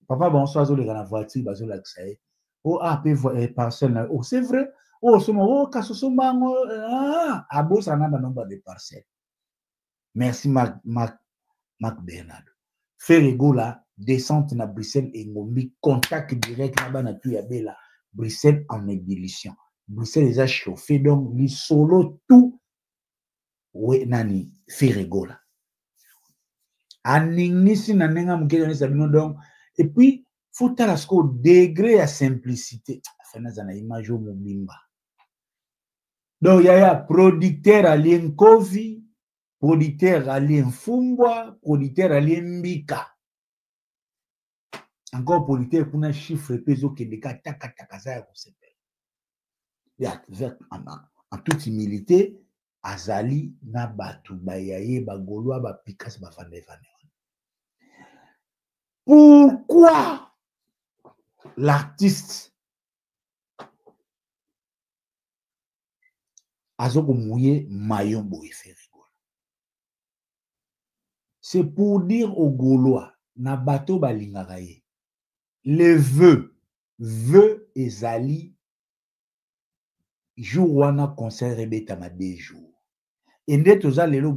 papa bonso azoleka na voiture bazolakisa ye, pe parcelle na, c'est vrai, somo, kasoso bango, abosa na ba nombre de parcelles. Merci Marc Bernard. Ferregola descente na Bruxelles et Ngombi contact direct na bana tu ya bela Bruxelles en ébullition. Bruxelles les a chauffé donc li solo tout we nani Ferregola. Aningisi na nenga mukele na sabino donc et puis faut tala sko degré à simplicité. Afana zana image au mubimba. Donc yaya producteur alien Kovi producteur alien Fumbwa, producteur alien Mbika. Encore producteur pour un chiffre peso qui est en toute humilité, Azali na batu bayaye bagolwa ba pikas ba vane. Pourquoi l'artiste azoko mouye mayon boye Ferregola? C'est pour dire aux Gaulois, na bateau balingakaye, le vœu ezali, jour wana concert rebetama 2 jours. Et nde toza lelo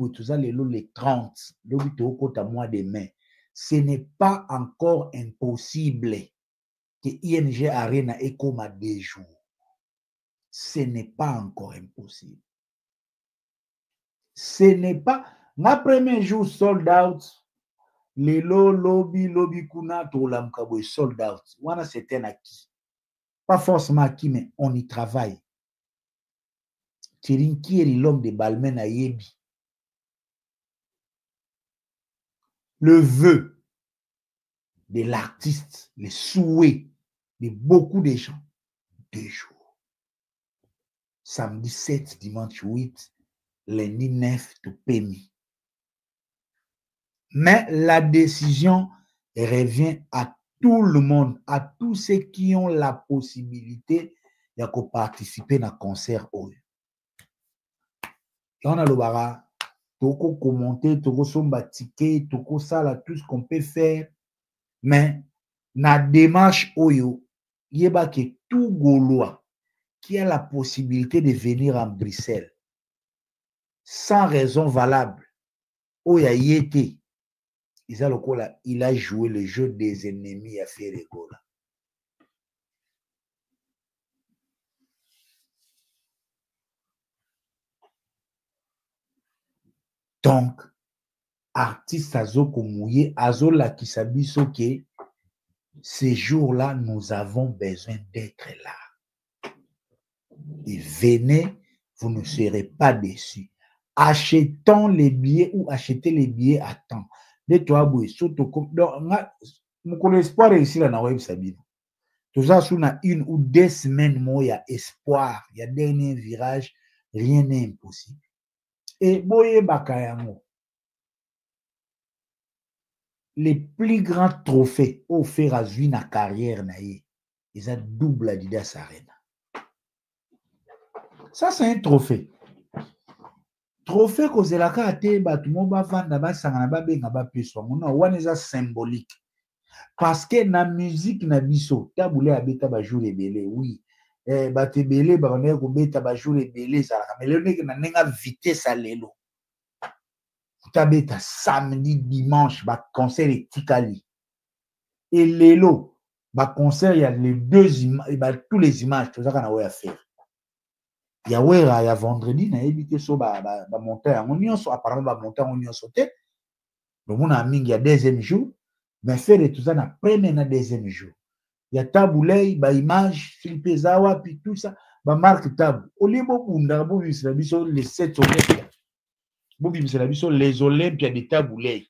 le 30, lobi to kota mois de mai. Ce n'est pas encore impossible que ING Arena ekoma 2 jours. Ce n'est pas encore impossible. Ce n'est pas. Ma premier jour sold out, les lobby kuna to lamkabo sold out. Wana c'est un acquis. Pas forcément acquis, mais on y travaille. Tirinkieri l'homme de Balmen à Yebi. Le vœu de l'artiste, le souhait de beaucoup de gens, 2 jours. Samedi 7, dimanche 8, lundi 9, to Pemi. Mais la décision revient à tout le monde, à tous ceux qui ont la possibilité de participer à un concert. On a le bara, toko commenter, toko somba ticket, toko sala, tout ce qu'on peut faire. Mais na démarche oyo, yeba que tout Gaulois qui a la possibilité de venir en Bruxelles sans raison valable, oya yete. Il a joué le jeu des ennemis à Ferregola. Donc, artiste Azoko Mouye, Azola Kisabiso que ces jours-là, nous avons besoin d'être là. Et venez, vous ne serez pas déçus. Achetons les billets ou achetez les billets à temps. De toi, surtout comme mon espoir ici là na web Sabine. Tout ça sous une ou 2 semaines, moi il y a espoir, il y a dernier virage, rien n'est impossible. Et boye bakayango. Les plus grands trophées offerts à une carrière naïe, ils ont double Adidas Arena. Ça c'est un trophée. Trophée que c'est la carte tout le monde va vendre ba sangana ba benga ba peso non one is symbolique parce que na musique na biso tabule abeta ba jour ebele oui ba tebele ba na ko beta ba jour ebele ça mais le nek na nenga vitesse à lelo tabeta samedi dimanche ba concert et tikali et lelo ba concert il y a les deux images tous les images tout ça qu'on a faire. Il y a vendredi, na évité so ba monter en union so apparemment ba monter en union sauter. Donc on a mis il y a deuxième jour, mais faire tout ça na premier na deuxième jour. Il y a taboulay ba image Philippe Zawa puis tout ça ba marque tab. Au lieu bunda bo bisela biso les 7 olympiades. Bo bisela biso les olympiades de taboulay.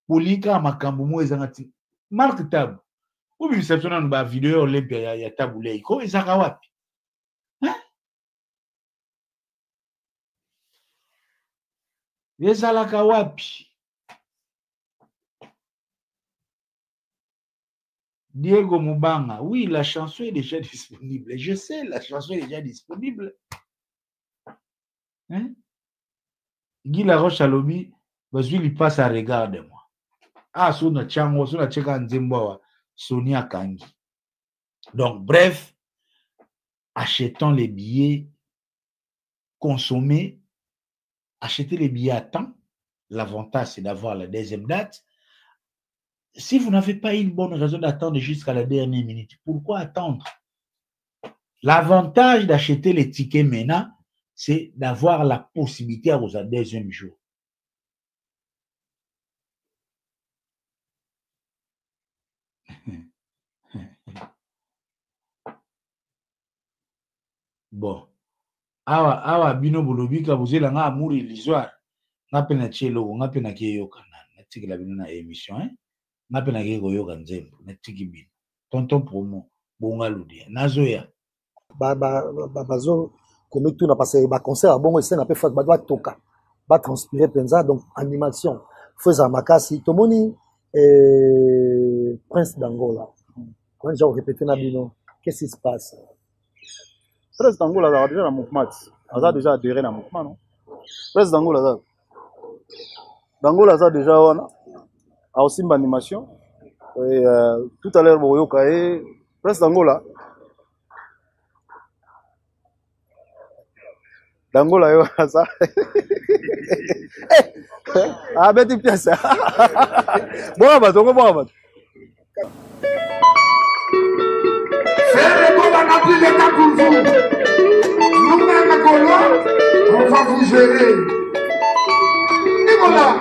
Polika makambo mo ezangati marque tab. Bo bisela biso na ba vidéo olympiade ya taboulay ko ezaka wapi? Ezalaka wapi? Diego Mubanga, oui, la chanson est déjà disponible. Je sais, la chanson est déjà disponible. Hein? Guy Laroche Alobi, il passe à regarde-moi. Ah, Sona Chango, Sona Cheka Nzemboa, Sonia Kangi. Donc, bref, achetons les billets, consommez. Achetez les billets à temps. L'avantage, c'est d'avoir la deuxième date. Si vous n'avez pas une bonne raison d'attendre jusqu'à la dernière minute, pourquoi attendre? L'avantage d'acheter les tickets maintenant, c'est d'avoir la possibilité à vous à deuxième jour. Bon. Awa bino bolobika bozela nga amour illusoire ngape na chelo ngape na kiyoka na tiki la bino na émission hein ngape na kiyoka nzembo na tiki bino tonton promo bonga ludia nazoya bazo comme tout na passé ba concert bon c'est na pe fa ba doit toka ba transpirer penza donc animation faisant makasi tomoni Prince d'Angola quand j'ai répété na bino qu'est-ce qui se passe? Prince d'Angola a déjà un mouvement. Il a déjà adhéré à un mouvement, non? Prince d'Angola a déjà aussi une animation. Et tout à l'heure, Prince d'Angola. D'Angola, ça. Ah, ben, tu pièces. Bon, bon. On va vous gérer. Nicolas.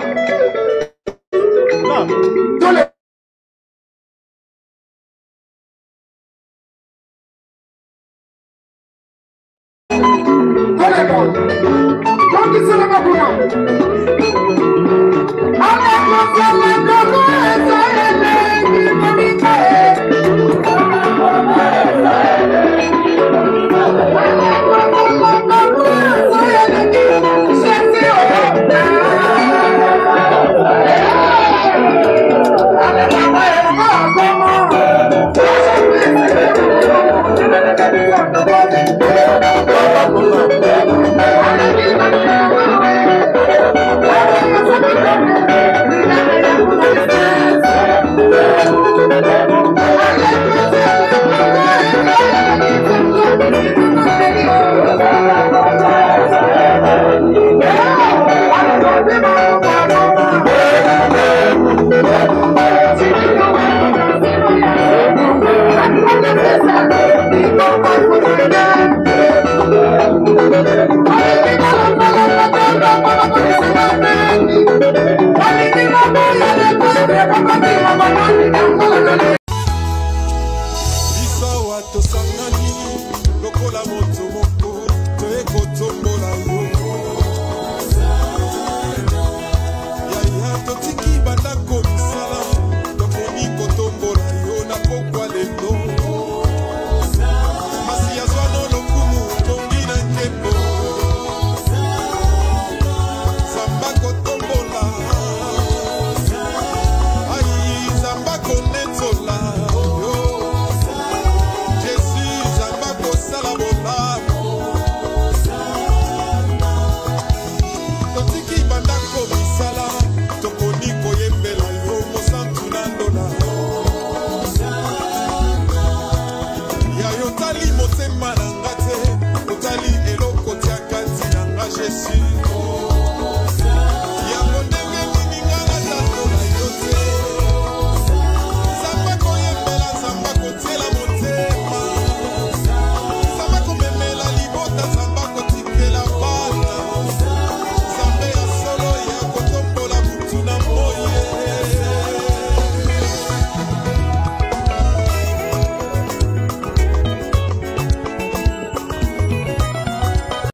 Thank you.